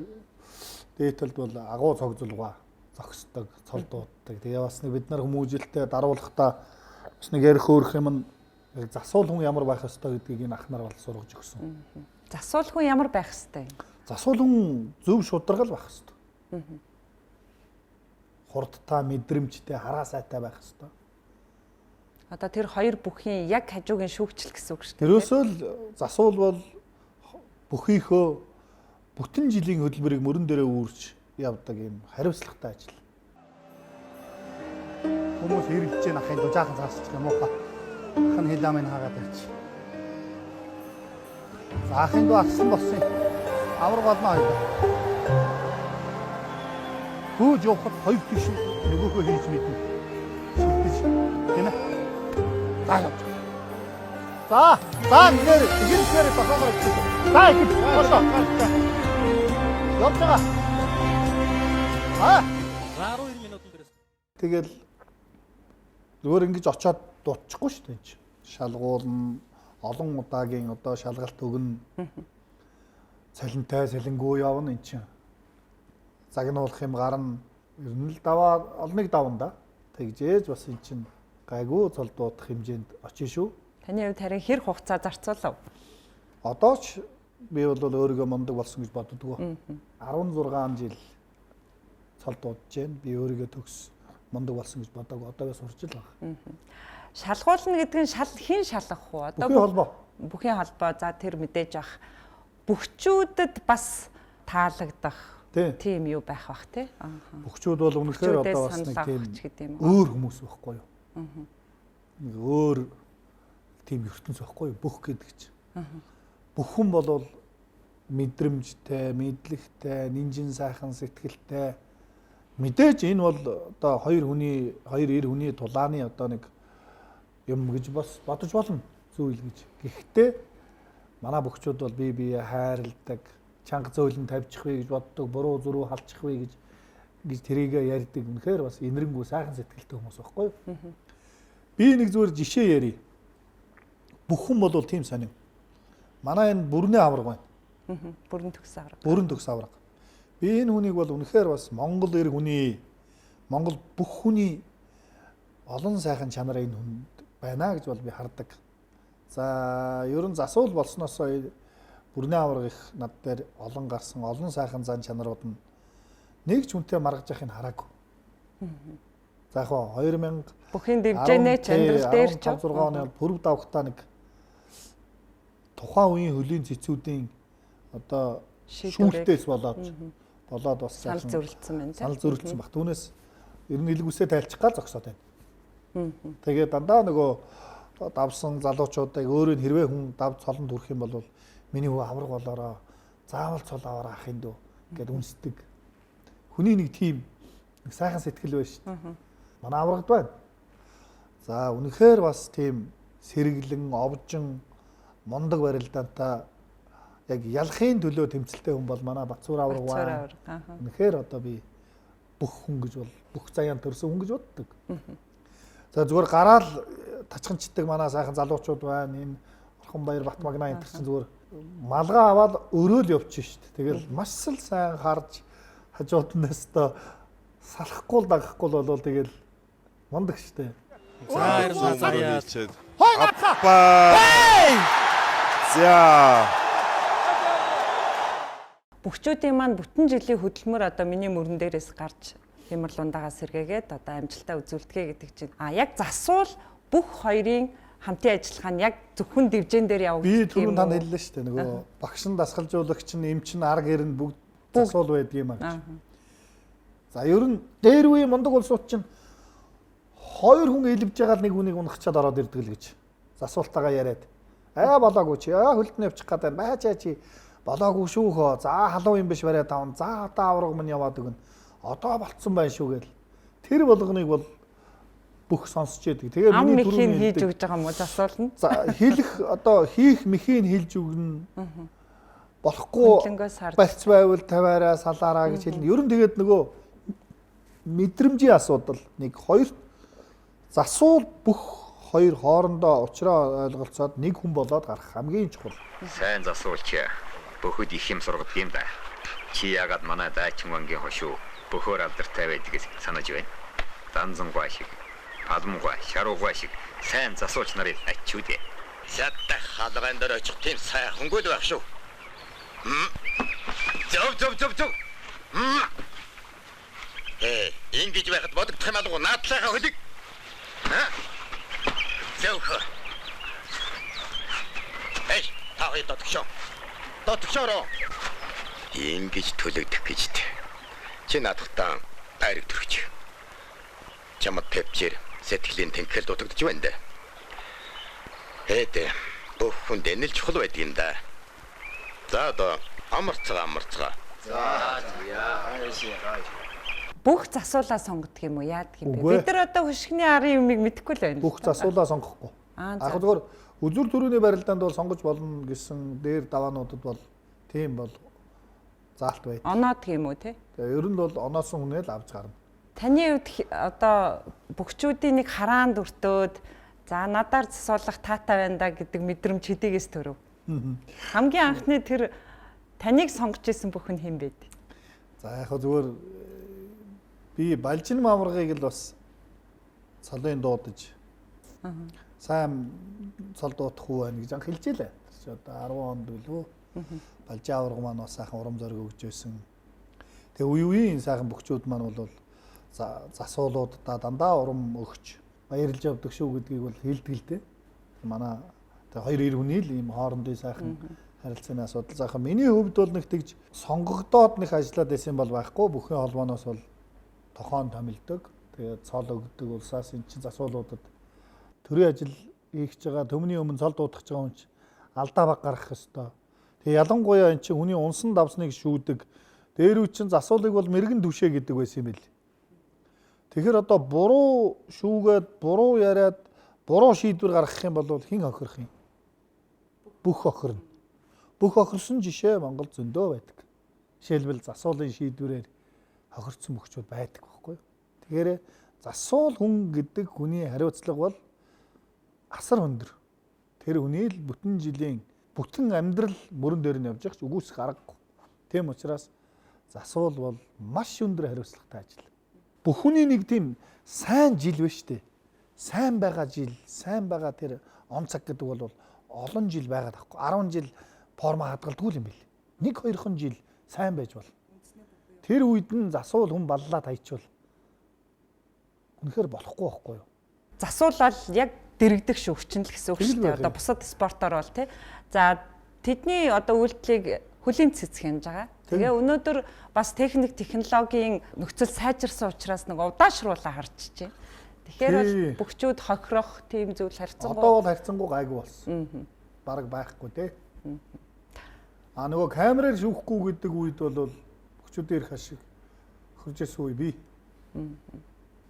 дээдэлд бол агуу цогцолгоо зогсдог, цол дууддаг. Тэгээ бас нэг бид нар хүмүүжлэлтэй даруулахдаа бас нэг ярих өөрөх юм нь засуул хүн ямар байх ёстой гэдгийг энэ ах нар бол сургаж өгсөн. Засуул хүн ямар байх ёстой юм? Засуул хүн зөв шударгал байх ёстой. Хурдтай, мэдрэмжтэй, хараа сайтай байх ёстой. Одоо тэр хоёр бүхийн яг хажуугийн шүүгчл гэсэн үг шүү дээ. Тэрөөсөө л засуул бол бүхийхөө бүтэн жилийн хөдөлмөрийг мөрөн дээрээ үүрч явдаг юм хариуцлагатай ажил. Хүмүүс хэрэлж чинь ахын дуу жаахан цаасчих юм уу ха. Ахын хилаамын хаагаад ирч. За ахын дуу алсан болсон. Авраг болно хоёул. Хөөж явахад хоёр тийш нөгөөхөө хийж мэднэ. Шилдэж гинэ. За нэр ихэнхээр бахаар гэж. За их болоо. Явж байгаа. Аа 12 минут дээрээс. Тэгэл зүгээр ингэж очиод дуутчихгүй шүү дээ энэ. Шалгуулна, олон удаагийн одоо шалгалт өгнө. Цалинтай, цалингүй явна энэ чинь. Загнуулах юм гарна. Ер нь л даваа олныг давна да. Тэгжээж бас энэ чинь гайгүй цол дуудах хэмжээнд очив шүү. Таны хувьд харин хэр хугацаа зарцуулав? Одоо ч би бол өөрийгөө мундаг болсон гэж боддгоо. 16 жил цол дуудаж байна. Би өөрийгөө төгс мундаг болсон гэж бодог. Одоо би сурч л байгаа. Шалгуулна гэдэг нь хин шалгах уу? Одоо бүхийн холбоо. За тэр мэдээж ах бүгчүүдэд бас таалагдах тийм юу байх бах тий. Бүгчүүд бол үнэхээр одоо бас нэг тийм өөр хүмүүс байхгүй юу? Нэг өөр тийм ертөнц байхгүй юу? Бүх гэдэг чинь. Бүх хүн бол мэдрэмжтэй, мэдлэгтэй, нинжин сайхан сэтгэлтэй. Мэдээж энэ бол одоо хоёр эр хүний тулааны одоо нэг юм гэж бас бодож болно зүйл гэж. Гэхдээ манай бүгчүүд бол бие биеэ хайрладаг, чанга зөөлөн тавьчих вэ гэж боддог, буруу зүрүү халчих вэ гэж тэрийгэ ярьдаг. Үнэхээр бас инэрэнгүү сайхан сэтгэлтэй хүмүүс байхгүй юу? Би нэг зүгээр жишээ ярив. Бүх хүн бол тийм сонин. Манай энэ бүрний авраг байна. Бүрэн төгс авраг. Бүрэн төгс авраг. Би энэ хүнийг бол үнэхээр бас Монгол эр хүний, Монгол бүх хүний олон сайхан чанар энэ хүнд байна гэж бол би хардаг. За ер нь засуул болсноос бүрний авраг их над дээр олон гарсан, олон сайхан зан чанарууд нь нэг ч хүнтэй маргаж явахыг хараагүй. За яг 2000 бүхийн дивжэнэ чандрал дээр ч 6 оны пүрэв давхтаа нэг тухайн үеийн хөлийн цэцүүдийн одоо шүүлтээс болоод бас санал зөрөлдсөн байна. Санал зөрөлдсөн баг. Түүнээс ер нь илгүүсээ тайлчих гал зогсоод байна. Тэгээ дандаа нөгөө давсан залуучуудыг өөрөө хэрвээ хүн давж цолонд хүрэх юм бол миний хүү авраг болоороо заавал цол аваараа ахын дөө гэд үнсдэг. Хүний нэг тийм нэг сайхан сэтгэл байна шүү дээ. Манай аврагд байна. За үнэхээр бас тийм сэргэлэн, овжин, мундаг барилдаантай яг ялахын төлөө тэмцэлтэй хүн бол манай Батцуур авраг байна. Үнэхээр одоо би бүх хүн гэж бол бүх заяан төрсөн хүн гэж боддог. За зүгээр гараал тачханчдаг манай сайхан залуучууд байна. Энэ Орхонбаяр, Батмагна энэ чинь зүгээр малгай аваад өрөөл явчих шүү дээ. Тэгэл маш л сайн харж хажууднаас та салахгүй л дагахгүй л болвол тэгэл мундаг шүү дээ. За ирсэн заяа. Аппа. За. Бүгчүүдийн маань бүтэн жилийн хөдөлмөр одоо миний мөрөн дээрээс гарч Хямрал ундаагаас сэргээгээд одоо амжилтаа үзүүлдэгэ гэдэг чинь. Яг засуул бүх хоёрын хамтын ажиллагаа нь яг зөвхөн дивжэн дээр явагддаг юм. Би түрүүн танд хэллээ шүү дээ. Нөгөө багш нь дасгалжуулагч нь эмч нь арга гэр нь бүгд засуул байдаг юм аа. За ер нь дээр үе мундаг улсууд чинь хоёр хүн илвж байгаа л нэг хүнийг унахчаад ороод ирдэг л гэж. Засуултаагаа яриад. Болоогүй чи. Хөлтөнд явчих гээд байна. Баачаа чи. Болоогүй шүү хөө. За халуун юм биш бариад тавна. За одоо авраг минь яваад өгнө. Одоо болцсон байна шүү гээл. Тэр болгоныг бол бүх сонсч яадаг. Тэгээ миний түрүүний хийж өгж байгаа юм уу засуулна? За хэлэх одоо хийх мэхийг хэлж өгнө. Болохгүй барьц байвал тавиараа салаараа гэж хэлнэ. Ер нь тэгээд нөгөө мэдрэмжийн асуудал нэг хоёр засуул бүх хоёр хоорондоо уулзраа ойлголцоод нэг хүн болоод гарах хамгийн чухал. Сайн засуулч бөхөд их юм сургад юм да. Чи ягаад манай дайчин вангийн хошуу бөхөр алдартай байдгийг санаж байна. Данзангуй шиг, алмгуй, шаруугуй шиг сайн засуулч нарыг ачиудээ. Шаттай хаалган дээр очих тийм сайхангүй байх шүү. Зөв. Ингэж байхад бодогдох юм алга наадлахаа хөлөг. Зөвхөн. Таа дотгошоо. Ингэж төлөгдөх гэж тэ. Чи надтай байрыг төрөж. Чамд пепчээр сэтгэлийн тэнхэл дутагдж байна даа. Бүх хүн дэнэл чухал байдаг юм да. За одоо амарцгаа. Бүх засуулаа сонгодог юм уу? Яадаг юм бэ? Бид нар одоо хөшгөний арын юмыг мэдэхгүй л байна. Бүх засуулаа сонгохгүй. Яг зөвхөн үзүр төрөний барилдаанд бол сонгож болно гэсэн дээр даваануудад бол тийм бол заалт байт. Оноод юм уу те? Тэгээ ер нь бол оноосон хүнээ л авч гарна. Таны хувьд одоо бүгчүүдийн нэг хараанд өртөөд за надаар засуулах таатай байна да гэдэг мэдрэмж хэдийгээс төрөв. Хамгийн анхны тэр таныг сонгож исэн бүхэн хэн бэ? За яг зүгээр би Балжин Мамаргыг л бас цолын дуудаж сайн цол дуудах уу байна гэж анх хэлжээ. Тэр чи одоо 10 онд билүү. Балжин аварга маань бас сайхан урам зориг өгж байсан. Тэгээ үеийн сайхан бүгчүүд маань бол засуулуудаа дандаа урам өгч баярлж явдаг шүү гэдгийг бол хэлдэг л дээ. Манай тэгээ хоёр эр хүний л ийм хоорондын сайхан харилцааны асуудал. Заахаа миний хувьд бол нэг тэгж сонгогдоод нэг ажиллаад байсан бол байхгүй. Бүхэн холбооноос бол тохон томилдог. Тэгээд цол өгдөг улсаас эн чинь засуулуудад төрийн ажил хийх байгаа төмний өмнө цол дуудах байгаа хүн чинь алдаа баг гаргах ёстой. Тэгээ ялангуяа эн чинь хүний унсан давсныг шүүдэг. Дээр үе чинь засуулыг бол мэрэгэн түшээ гэдэг байсан юм бэл. Тэгэхээр одоо буруу шүүгээд, буруу яриад, буруу шийдвэр гаргах юм бол хэн хохирох юм? Бүх хохирно. Бүх хохирсон жишээ Монголд зөндөө байдаг. Жишээлбэл засуулын шийдвэрээр хохирцсон бүхчүүд байдаг байхгүй юу? Тэгэхээр засуул хүн гэдэг хүний хариуцлага бол асар өндөр. Тэр хүний л бүтэн жилийн бүтэн амьдрал мөрөн дээр нь явж байгаа ч үгүйсэх аргагүй. Тийм учраас засуул бол маш өндөр хариуцлагатай ажил. Бүхний нэг тийм сайн жил биш үү? Сайн байгаа жил, сайн байгаа тэр он цаг гэдэг бол олон жил байгаад байхгүй. 10 жил форма хадгалдгүй юм бэл. 1-2 жил сайн байж бол. Тэр үед нь засуул хүн баллаад хайчвал үнэхээр болохгүй байхгүй юу? Засуул бол яг дэрэгдэх шүү, хүчнэл гэсэн үг шүү дээ. Одоо бусад спортоор бол тий. За тэдний одоо үйлдэлийг хөлийн цэцэх хэмж байгаа. Тэгээ өнөөдөр бас техник технологийн нөхцөл сайжирсан учраас нэг удаашруулаа харж байна. Тэгэхээр бол бүгчүүд хохирох тийм зүйл харьцангуй. Одоо бол харьцангуй гайгүй болсон. Бараг байхгүй тий. Нөгөө камераар шүүхгүй гэдэг үед бол бүгчүүдээр хашиг хөржсэн үе бий.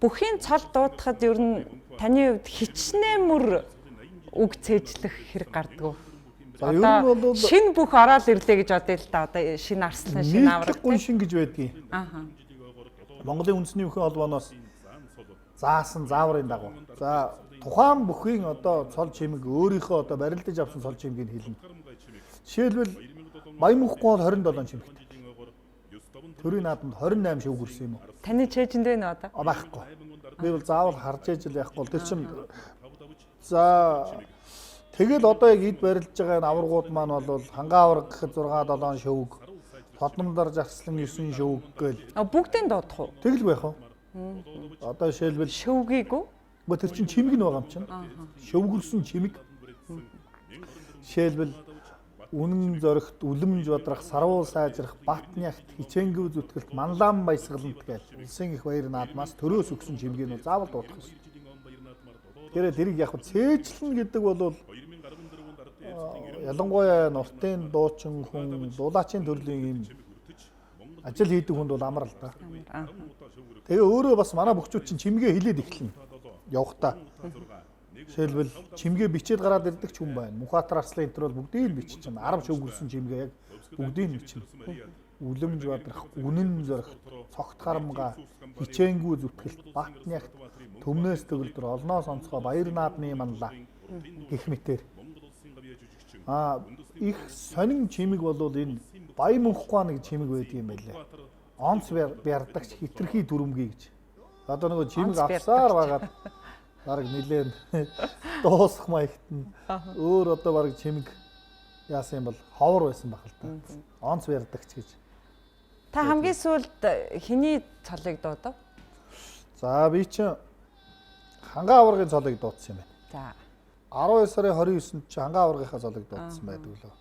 Бүхийн цол дуудахад ер нь таны хувьд хичнээн мөр үг цээжлэх хэрэг гардаг. Одоо шинэ бүх ороод ирлээ гэж бодъё л да. Одоо шинэ арслан, шинэ авраг. Гүн шин гэж байдгийг. Монголын үндэсний бүхэн холбооноос заасан зааврын дагуу. За тухайн бүхийн одоо цол чимэг өөрийнхөө одоо барилдаж авсан цол чимгийг хэлнэ. Жишээлбэл Баянмөнх гол 27 чимэгтэй. Төрийн наадамд 28 шив хүрсэн юм уу? Таны чэйжэнд байна одоо? Байхгүй. Би бол заавал харж ижил яахгүй. Тэр чинь за тэгэл одоо яг эд барилж байгаа аваргууд маань бол хангаа аварга гэхэд 6-7 шивг, Хотномдар Жарслан 9 шивг гээл. Бүгдийн дуудах уу? Тэгэл байх уу? Одоо жишээлбэл шивгийг үү? Тэр чинь чимэг нь байгаа юм чинь. Шивгэрсэн чимэг. Жишээлбэл үнэн зоригт, үлэмж бодрах, сарвуу сайжрах, батнягт, хичээнгүү зүтгэлт, манлаан баясгалант гээл улсын их баяр наадмаас төрөөс өгсөн чимгийг нь заавал дуудах ёстой. Тэгэхээр тэрийг яг цээжлэн гэдэг бол ялангуяа нуртын дуучин хүн, дулаачийн төрлийн юм ажил хийдэг хүнд бол амар л да. Тэгээ өөрөө бас манай бүгчүүд чинь чимгээ хилээд эхэлнэ. Явахтаа. Жишээлбэл чимгээ бичээд гараад ирдэг ч хүн байна. Мухатар арслан энэ төр бол бүгдийг нь бичиж чинь 10 шив гүрсэн чимгээ яг бүгдийг нь бичнэ. үлэмж бадрах, үнэн зорих, цогт харамга, хичээнгүй зүтгэлт, багтнягт, төмнөөс төгөлдөр олноос онцгой баяр наадмын манлаа гэх мэтэр. Их сонин чимэг болвол энэ Баян мөнхгүйн нэг чимэг байдаг юм байлээ. Онц бярдагч хитрхи дүрмгий гэж. Одоо нөгөө чимэг авсаар байгаад бараг нилээн дуусах маягт нь өөр одоо бараг чимэг яасан юм бол ховор байсан баг л та. Онц бярдагч гэж. Та хамгийн сүүлд хэний цолыг дуудав? За би чинь хангаа аваргын цолыг дуудсан юм байна. За 12 сарын 29-нд чи хангаа аваргынхаа цолыг дуудсан байдаг лөө.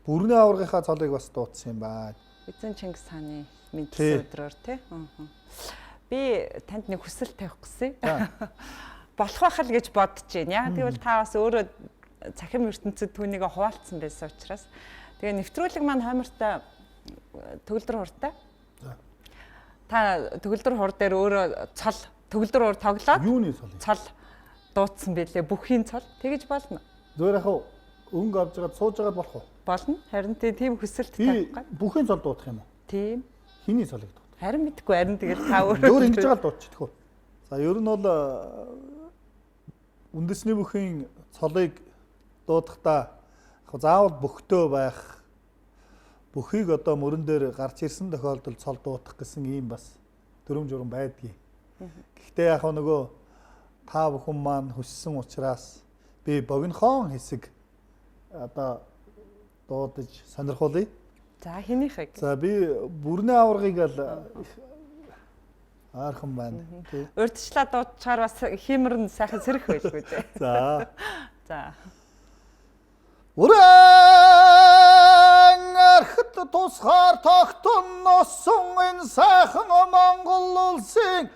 Бүрний аваргынхаа цолыг бас дуудсан юм байна. Эзэн Чингис хааны мэдсэн өдрөөр тий. Би танд нэг хүсэл тавих гэсэн. Болох байх л гэж бодож байна. Яг тэгвэл та бас өөрөө цахим ертөнцид түүнийг хуваалцсан байсан учраас тэгээ нэвтрүүлэг маань хоймортой төгөлдөр хуртай. Та төгөлдөр хур дээр өөрөө цол төгөлдөр хур тоглоод юуны цол дуудсан байлээ. Бүхийн цол тэгэж болно. Зүгээр яхаа өнгө авч жагаад сууж жагаад болох уу? Болно. Харин тийм хүсэлт тавих гад. Бүхийн цол дуудах юм уу? Тийм. Хиний цолыг дуудах? Харин мэдгүй харин тэгэл та өөрөө өөр ингэж жагаад дуудчих тхөө. За ер нь бол үндэсний бүхийн цолыг дуудахдаа яг заавал бөхтөө байх бүхийг одоо мөрөн дээр гарч ирсэн тохиолдолд цол дуудах гэсэн ийм бас дүрм журм байдгийг. Гэхдээ яг нөгөө та бүхэн маань хүссэн учраас би богинохон хэсэг одоо дуудаж сонирхуулъя. За хэнийхээ. За би бүрний аваргыг л аархан байна. Урьдчлаа дуудчихаар бас хиймэр нь сайхан сэрэх байлгүй дээ. За. За. Үрэн архит тусгаар тогтон носон энэ сайхан Монгол улсын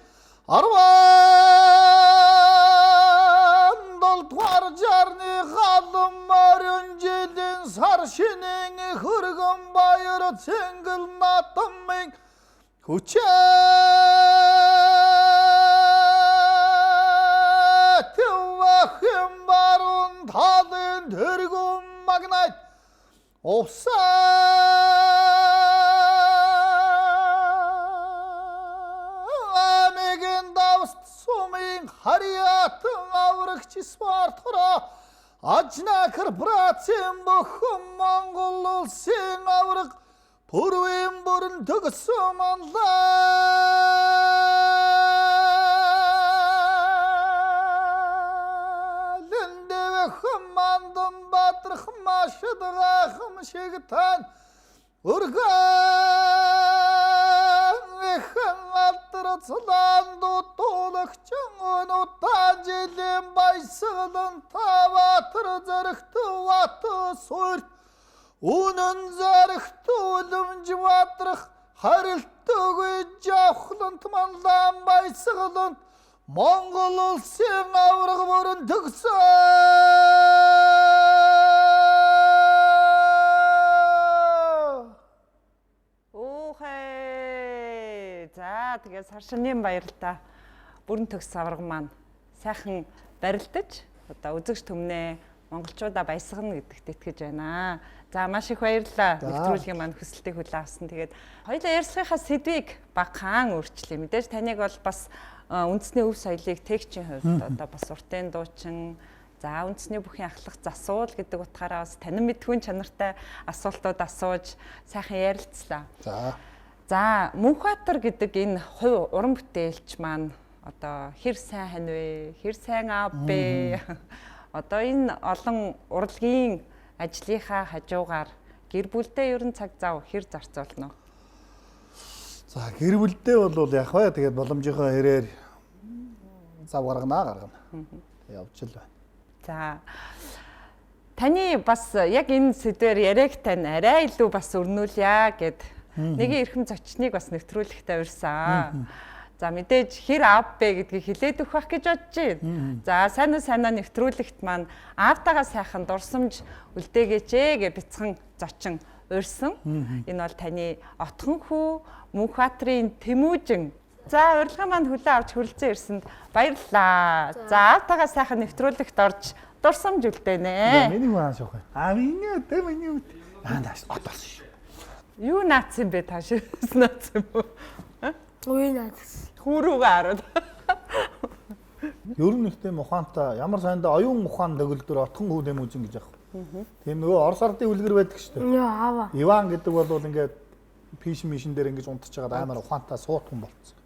17-р жарны халам морин жилийн сар шинийн хөргөн баяр цэнгэл натамын хүчээ тэвэхэн барун талын тэргүн магнайт амигийн давст сумын харьяатан аврагч спортхоро ажна корпорацийн бүхэн Монгол улсын авраг бүрвэн бүрэн төгсөн манлаа лэндевэхэн мандан батрах машадгахым шигтан урган алтрацлан дутуулагчэн өнутан жилийн баясгалан таватр зэрэгтүү вату суурт үнэн зэрэгтүү үлэмж ватрах харилтгүй жавхлант манлан баясгалан Монгол улсын авраг бүрэн төгсөн. За тэгээ саршинын баярлалаа. Бүрэн төгс авраг маань сайхан барилдаж одоо үзэгч төмнөө монголчуудаа баясгана гэдэгт итгэж байна. За маш их баярлалаа. Нэвтрүүлгийн маань хүсэлтийг хүлээн авсан. Тэгээд хоёулаа ярьсныхаа сэдвийг багахан өөрчлөе. Мэдээж таныг бол бас үндэсний өв соёлыг тэгчийн хувьд одоо бас уртын дуучин за үндэсний бүхийн ахлах засуул гэдэг утгаараа бас танин мэдхүйн чанартай асуултууд асууж сайхан ярилцлаа. За Мөнхбаатар гэдэг энэ хувь уран бүтээлч маань одоо хэр сайн хань вэ? Хэр сайн аав бэ? Одоо энэ олон урлагийн ажлынхаа хажуугаар гэр бүлдээ ерөн цаг зав хэр зарцуулна вэ? За гэр бүлдээ бол яг бай тэгээд боломжийнхоо хэрээр зав гаргана. Явж л байна. За таны бас яг энэ сэдвээр яриаг тань арай илүү бас өрнүүлье гэд нэгэн эрхэм зочныг бас нэвтрүүлэхтэй урьсан. За мэдээж хэр аав бэ гэдгийг хэлээд өгөх байх гэж бодож байна. За сайнаа нэвтрүүлэгт маань аавтайгаа сайхан дурсамж үлдээгээч гэж бяцхан зочин урьсан. Энэ бол таны отхон хүү Мөнхбаатарын Тэмүүжин. За урилгын маань хүлээн авч хүрэлцэн ирсэнд баярлалаа. За аавтайгаа сайхан нэвтрүүлэгт орж дурсамж үлдээнэ. Миний хүн ааш явах. Миний өдөө миний өд. Наадаас отоос шүү. Юу наац юм бэ та шивээс наац юм уу? Үгүй наац. Хүүрүүгээ хараад. Ер нь их тийм ухаантай ямар сайндаа оюун ухаан төгөлдөр отхон хүү дэмүүжин гэж яах. Тийм нөгөө Орос ардын үлгэр байдаг шүү дээ. Яа аваа. Иван гэдэг бол ингээд пиш мишин дээр ингэж унтж байгаа амар ухаантай суутхан болцсон.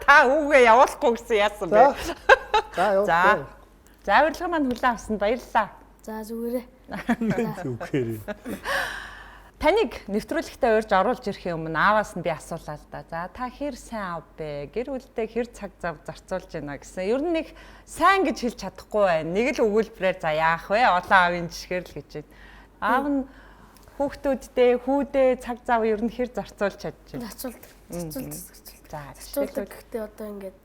Та үгээ явуулахгүй гэсэн яасан бэ? За яваа. За урилга маань хүлээн авсанд баярлалаа. За зүгээрээ. Зүгээрээ. Таныг нэвтрүүлэгтээ урьж оруулж ирэхийн өмнө ааваас нь би асуулаа л да. За та хэр сайн аав бэ? Гэр бүлдээ хэр цаг зав зарцуулж байна гэсэн. Ер нь нэг сайн гэж хэлж чадахгүй байна. Нэг л өгүүлбэрээр за яах вэ? Олон аавын жишгээр л гэж байна. Аав нь хүүхдүүддээ хүүдээ цаг зав ер нь хэр зарцуулж чадж байна? Зарцуулдаг. За гэхдээ одоо ингээд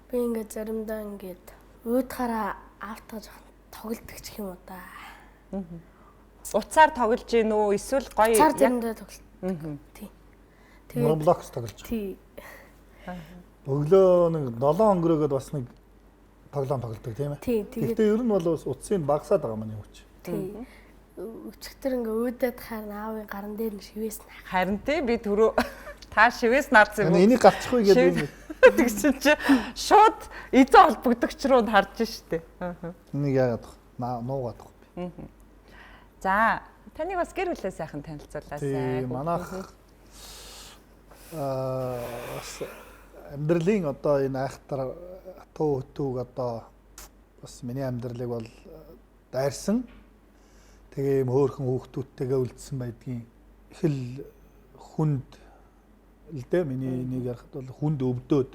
би ингээд заримдаа ингээд уудахаараа аавтаа жоохон тоглолдог ч юм уу да. Уцаар тоглож гин үү? Эсвэл гоё цаар заримдаа тоглолт. Тий. Roblox тоглож. Тий. Өглөө нэг 7 өнгөрөөгд бас нэг тоглоом тоглодог тийм ээ. Тий. Гэхдээ ер нь бол утсыг багасаад байгаа маань юуч. Тий. Өчигдөр ингээ өөдөд харин аавын гаран дээр нь шивээс наа. Харин тий би түрүү та шивээс наарсан юм. Энийг гарчихгүй гэдэг юм. Тэгсэн чи шууд эзэн холбогдогч руу харж штэ. Энийг яагаад нуугаад байгаа. За таныг бас гэр бүлээ сайхан танилцуулаасай. Манайх бас амьдралын одоо энэ айхтар атуу хөтүүг одоо бас миний амьдралыг бол дайрсан. Тэгээ юм хөөрхөн хүүхдүүдтэйгээ үлдсэн байдгийн их л хүнд л дээ миний нэг ярахад бол хүнд өвдөөд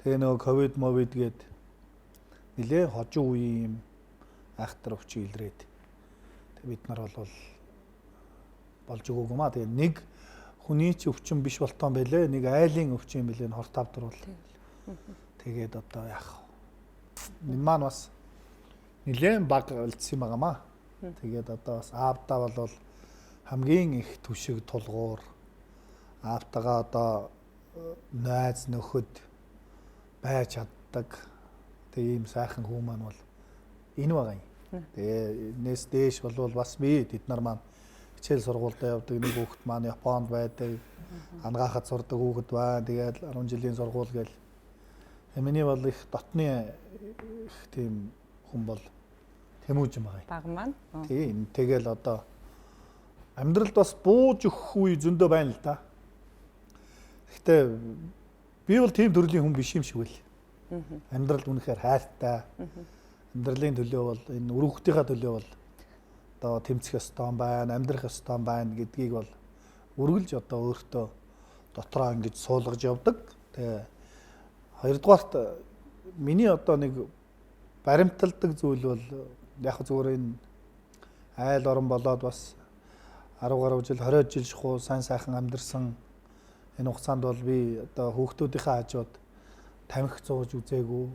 тэгээ нөгөө ковид мовид гээд нилээ хожуу үеийн айхтар өвчий илрээд бид нар бол болж өгөөг юм аа. Тэгээ нэг хүний ч өвчин биш болтон байлээ. Нэг айлын өвчин юм билээ хорт авдар бол. Тэгээд одоо яах вэ? Энэ маань бас нэлээд баг алдсан юм байгаамаа. Тэгээд одоо бас аавдаа бол хамгийн их түшиг тулгуур аавтайгаа одоо найз нөхөд байж чаддаг. Тэгээ ийм сайхан хүү маань бол энэ байгаа юм. Тэгээ энэс дээш бол бас би тэд нар маань хичээл сургуультай явдаг нэг хүүхэд маань Японд байдаг. Ангаахад сурдаг хүүхэд байна. Тэгээд 10 жилийн сургууль гээл. Миний бол их дотны их тийм хүн бол Тэмүүж юм байгаа. Баг маань. Тийм. Тэгэл одоо амьдралд бас бууж өгөх үе зөндөө байна л да. Гэхдээ би бол тийм төрлийн хүн биш юм шиг үл. Амьдралд үнэхээр хайртай. Амьдралын төлөө бол энэ үр хүүхдийнхаа төлөө бол одоо тэмцэх ёстой байна, амьдрах ёстой байна гэдгийг бол үргэлж одоо өөртөө дотроо ингэж суулгаж явдаг. Тэгээ хоёрдугаарт миний одоо нэг баримталдаг зүйл бол яг зүгээр энэ айл орон болоод бас 10 гаруй жил 20 жил шахуу сайн сайхан амьдэрсэн энэ хугацаанд бол би одоо хүүхдүүдийнхээ хажууд тамхи зууж үзээгүй.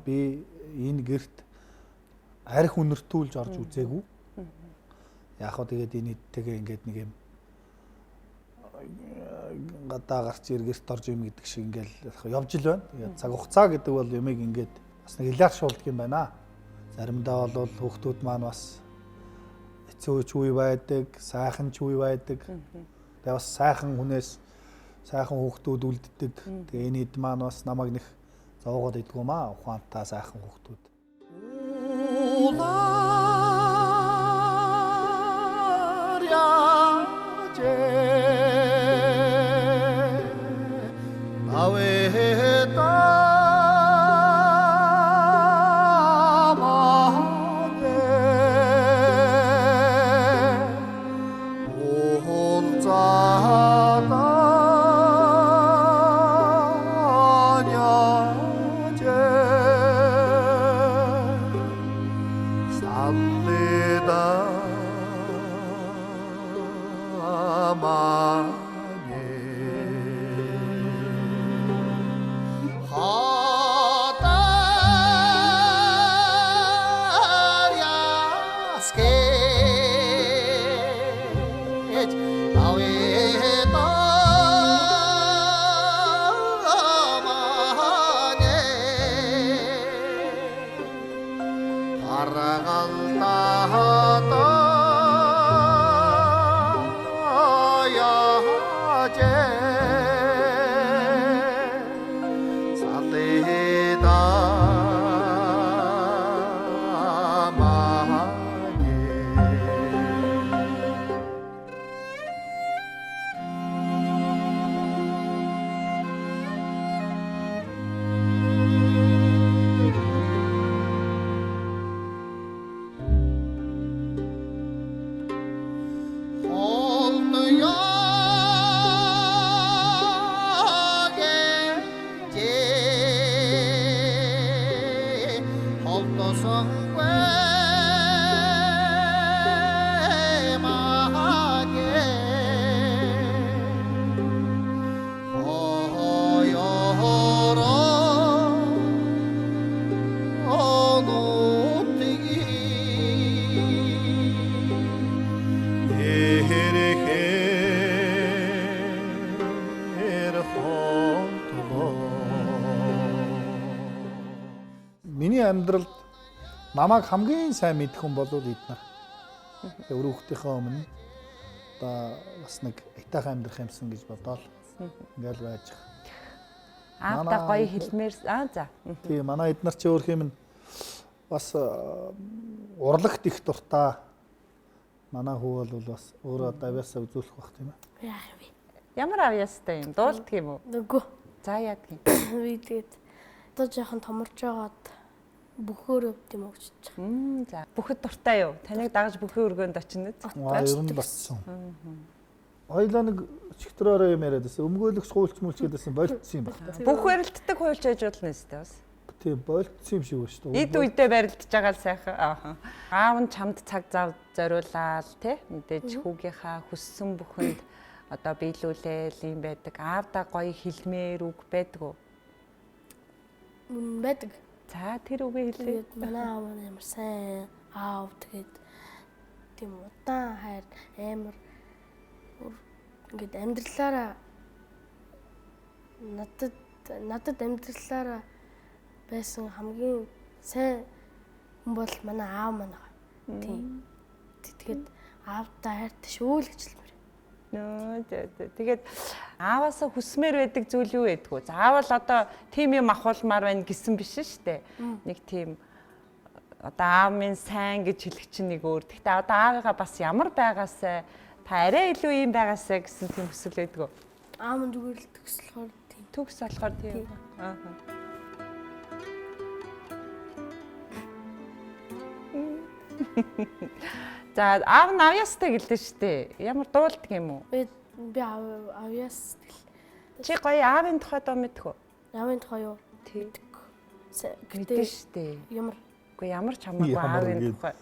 Би энэ гэрт арх үнэртүүлж орж үзээгүй. Яг хөө тэгээд энэ идтэйгээ ингээд нэг юм гадаа гарч иргэрт орж юм гэдэг шиг ингээд явж ил байна. Тэгээд цаг хугацаа гэдэг бол юмыг ингээд бас нэг илэршүүлдэг юм байна. Заримдаа бол хүүхдүүд маань бас хэцүү ч үе байдаг, сайхан ч үе байдаг. Тэгээд бас сайхан хүнээс сайхан хүүхдүүд үлддэг. Тэгээ энэ хэд маань бас намайг нэг зовоогоод идэггүй маа. Ухаантай сайхан хүүхдүүд. Ha Миний амьдралд намайг хамгийн сайн мэдэх хүн бол эднэр. Өөр хүүхдийнхээ өмнө одоо бас нэг айтайхан амьдрах юмсан гэж бодоол ингээл байж. Аавда гоё хэлмээр за. Тийм манай эднэр чи өөр юм бас урлагт их дуртай. Манай хүү бол бас өөрөө давьяасаа үзүүлэх бах тийм ээ. Яах вэ? Ямар авьяастай юм? Дуулдаг юм уу? Үгүй. За яадаг юм? Би тэгээд одоо жоохон томорж байгаад бүхөөр өвд юм өгч. За. Бүхэд дуртай юу? Таныг дагаж бүхэн өргөнд очино. Ер нь бассан. Хоёлаа нэг чигтрөөрөө юм яриад байсан. Өмгөөлөгч хуульч мүлч гэдээсэн болцсон юм байна. Бүх барилддаг хуульч ээж болно өстэй бас. Тийм болцсон юм шиг байна шүү дээ. Эд үедээ барилдаж байгаа л сайхан. Аав нь чамд цаг зав зориулаад тий мэдээж хүүгийнхаа хүссэн бүхэнд одоо биелүүлээл юм байдаг. Аавда гоё хэлмээр үг байдаг уу? Байдаг. За тэр үгээ хэлээ. Манай аав нь ямар сайн аав тэгээд тийм удаан хайр амар ингээд амьдралаараа надад амьдралаараа байсан хамгийн сайн хүн бол манай аав маань байгаа. Тийм. Тэгээд аавтай хайртай шүү л гэж хэлмээр. Тэгээд ааваасаа хүсмээр байдаг зүйл юу байдгүй. Заавал одоо тийм юм ахуулмаар байна гэсэн биш шүү дээ. Нэг тийм одоо аав минь сайн гэж хэлэх чинь нэг өөр. Гэхдээ одоо аавыгаа бас ямар байгаасаа та арай илүү юм байгаасаа гэсэн тийм хүсэл байдгүй. Аав нь зүгээр л төгс болохоор тийм. Төгс болохоор тийм. За аав нь авьяастай гэлээ шүү дээ. Ямар дуулдаг юм уу? Би авьяас гэл. Чи гоё аавын тухай доо мэдэх үү? Аавын тухай юу? Тийм. Гэдэг шүү дээ. Ямар? Үгүй ямар ч хамаагүй аавын тухай.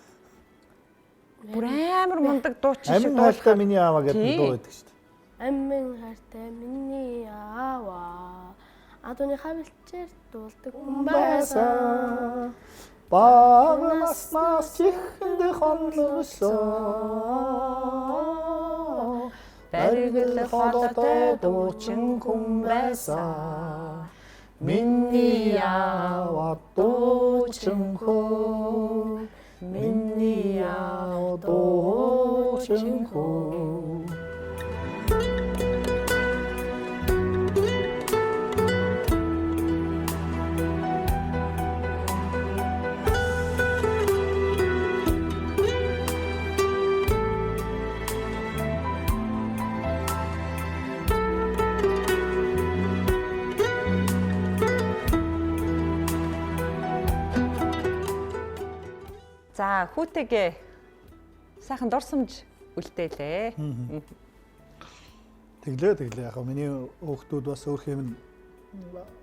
Бүр амар мундаг дуучин шиг дуулах. Амин хайртай миний ааваа гэдэг дуу байдаг шүү дээ. Амин хайртай миний ааваа. Адууны хавилчээр дуулдаг хүн байсан. Багнаснаас чихэнд хонлогсон. Баригл холотой дуучин хүн байсан. Миний аав дуучин хүн. Миний аав дуучин хүн. За хүүтэйгээ сайхан дурсамж үлдээлээ. Тэглээ яг миний хүүхдүүд бас өөр юм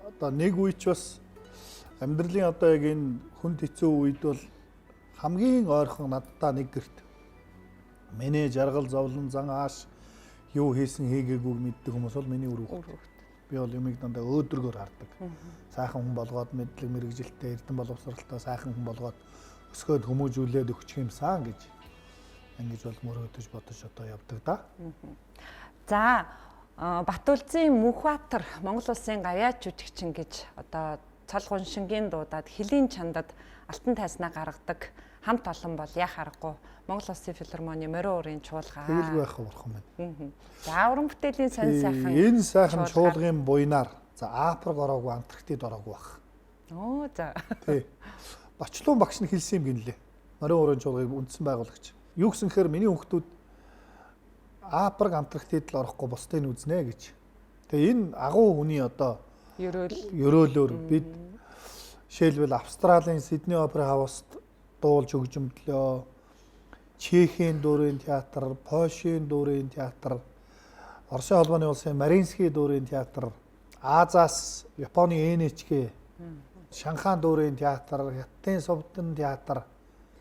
одоо нэг үеч бас амьдралын одоо яг энэ хүнд хэцүү үед бол хамгийн ойрхон надтай нэг гэрт миний жаргал зовлон зан ааш юу хийсэн хийгээгүйг мэддэг хүмүүс бол миний үр хүүхэд. Би бол юмыг дандаа өөдрөгөөр хардаг. Сайхан хүн болгоод мэдлэг мэрэгжилтэй эрдэм боловсралтай сайхан хүн болгоод өсгөөд хүмүүжүүлээд өгчих юмсан гэж ингэж бол мөрөөдөж бодож одоо явдаг да. За Батүлзийн Мөнхбаатар Монгол улсын гавьяач жүжигчин гэж одоо цол гуншингийн дуудаад хөлийн чандад алтан тайснаа гаргадаг хамт олон бол яах аргагүй Монгол Улсын филармоны морин уурын чуулга. Тэгэл байх бурхан байна. За уран бүтээлийн сонь сайхан энэ сайхан чуулгын буйнаар за Африк ороогүй Антарктид ороогүй бах. Оо за. Тий. Бачлуун багш нь хэлсэн юм гинлээ. Морин уурын чуулгыг үндсэн байгуулагч. Юу гэсэн хэрэг миний хүүхдүүд Африк Антарктид л орохгүй бусдыг үзнэ гэж. Тэгээ энэ агуу хүний одоо ёроолоор бид жишээлбэл Австралийн Сидней Опера Хауст дуулж хөгжимдлөө, Чехийн дүүрийн театр, Польшийн дүүрийн театр, Оросын холбооны улсын Маринский дүүрийн театр, Азаас Японы NHK Шанхай дүүрийн театр, Хятадын Сувдан театр,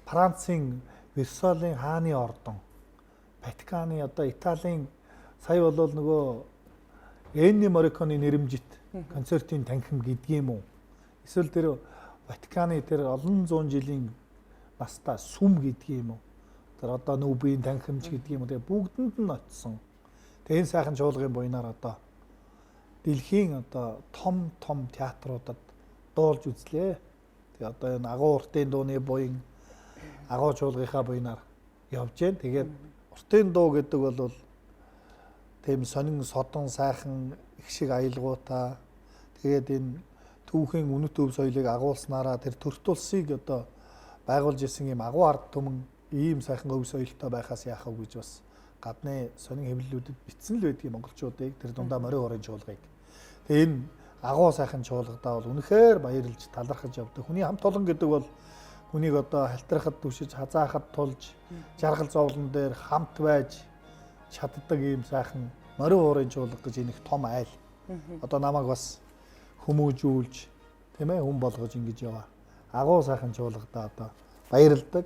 Францын Версалийн хааны ордон, Ватиканы одоо Италийн сая болвол нөгөө Энни Морриконы нэрэмжит концертын танхим гэдгийм үү? Эсвэл тэр Ватиканы тэр олон зуун жилийн настай сүм гэдгийм үү? Тэр одоо нүүбийн танхимч гэдгийм үү? Тэгээ бүгдэнд нь очсон. Тэгээ энэ сайхан чуулгын буйнаар одоо дэлхийн одоо том театруудад дуулж үзлээ. Тэгээ одоо энэ агуу уртын дууны буян агуу чуулгынхаа буйнаар явж гэн. Тэгээд уртын дуу гэдэг бол тийм сонин содон сайхан их шиг аялгуутай. Тэгээд энэ түүхийн үнэт өв соёлыг агуулснараа тэр төрт улсыг одоо байгуулж исэн юм агуу ард түмэн ийм сайхан өв соёлтой байхаас яах вэ гэж бас гадны сонин хэвлэлүүдэд бичсэн л байдгийг монголчуудыг тэр дундаа морин хорын чуулгыг. Тэгээ энэ агуу сайхан чуулгадаа бол үнэхээр баярлж талархаж явдаг. Хүний хамт олон гэдэг бол хүнийг одоо халтрахад түшиж хазаахад тулж жаргал зовлон дээр хамт байж чаддаг ийм сайхан морин хуурын чуулга гэж энэ их том айл. Одоо намайг бас хүмүүжүүлж тийм ээ хүн болгож ингэж яваа. Агуу сайхан чуулгадаа одоо баярлдаг.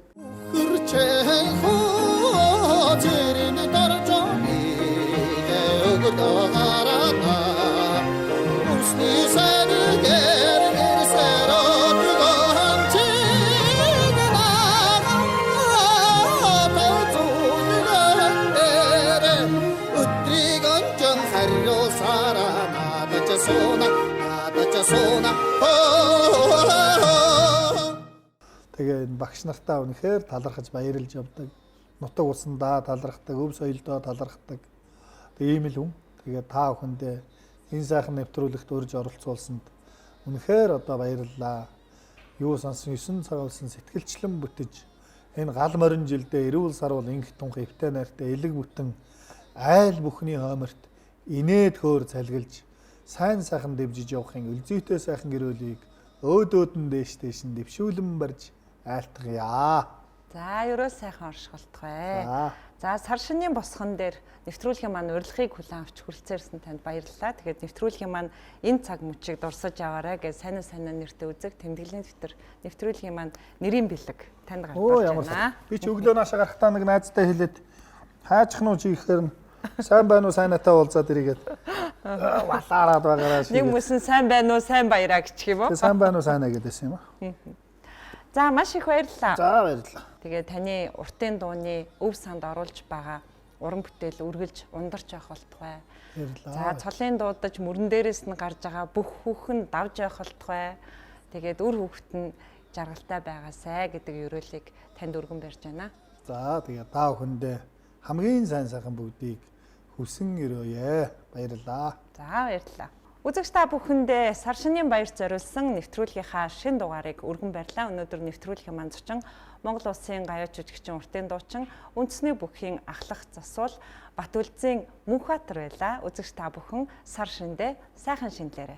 Тэгээ энэ багш нартаа үнэхээр талархаж баярлж явдаг. Нутаг усандаа талархдаг, өв соёлдоо талархдаг. Тэгээ ийм л хүн. Тэгээ та бүхэндээ энэ сайхан нэвтрүүлэгт урьж оролцуулсанд үнэхээр одоо баярлалаа. Юу сонсон 9 цаг болсон сэтгэлчлэн бүтэж энэ гал морин жилдээ эрүүл сарвал инх тунх эвтэй найртай элэг бүтэн айл бүхний хооморт инээд хөөр цалгилж сайн сайхан дэвжиж явахын өлзийтэй сайхан гэрүүлийг өөдөөдөн дээш нь дэвшүүлэн барьж айлтгая. За ерөө сайхан оршголтгой. За сар шинийн босгон дээр нэвтрүүлгийн маань урилгыг хүлээн авч хүрэлцээрсэн танд баярлалаа. Тэгээд нэвтрүүлгийн маань энэ цаг мөчийг дурсаж аваарай гэж сайн нэртэй үзэг тэмдэглэлийн дэвтэр нэвтрүүлгийн маань нэрийн бэлэг танд гарч байна. Би ч өглөө наашаа гарахтаа нэг найзтай хэлээд хаачих нь чи ихээр сайн байна уу сайнаатай уулзаад ирээгээд валаараад байгаараа шиг. Нэг мөсөн сайн байна уу сайн баяраа гिचх юм уу? Сайн байна уу сайнаа гэдээсэн юм аа. За маш их баярлалаа. За баярлалаа. Тэгээ таны уртын дууны өв санд оруулж байгаа уран бүтээл үргэлж ундарч явах болтугай. За цолын дуудаж мөрөн дээрээс нь гарч байгаа бүх хүүхэн давж явах болтугай. Тэгээд үр хүүхэд нь жаргалтай байгаасай гэдэг ерөөлийг танд өргөн барьж байна. За тэгээ та бүхэндээ хамгийн сайн сайхан бүгдийг хүсэн өрөөе. Баярлалаа. За баярлалаа. Үзэгч та бүхэндээ сар шинийн баяр зориулсан нэвтрүүлгийнхаа шинэ дугаарыг өргөн барьлаа. Өнөөдөр нэвтрүүлгийн маань зочин Монгол Улсын гаяа жүжигчин уртын дуучин үндэсний бүхийн ахлах засвал Батүлзийн Мөнхбаатар байлаа. Үзэгч та бүхэн сар шиндээ сайхан шинэлээрэй.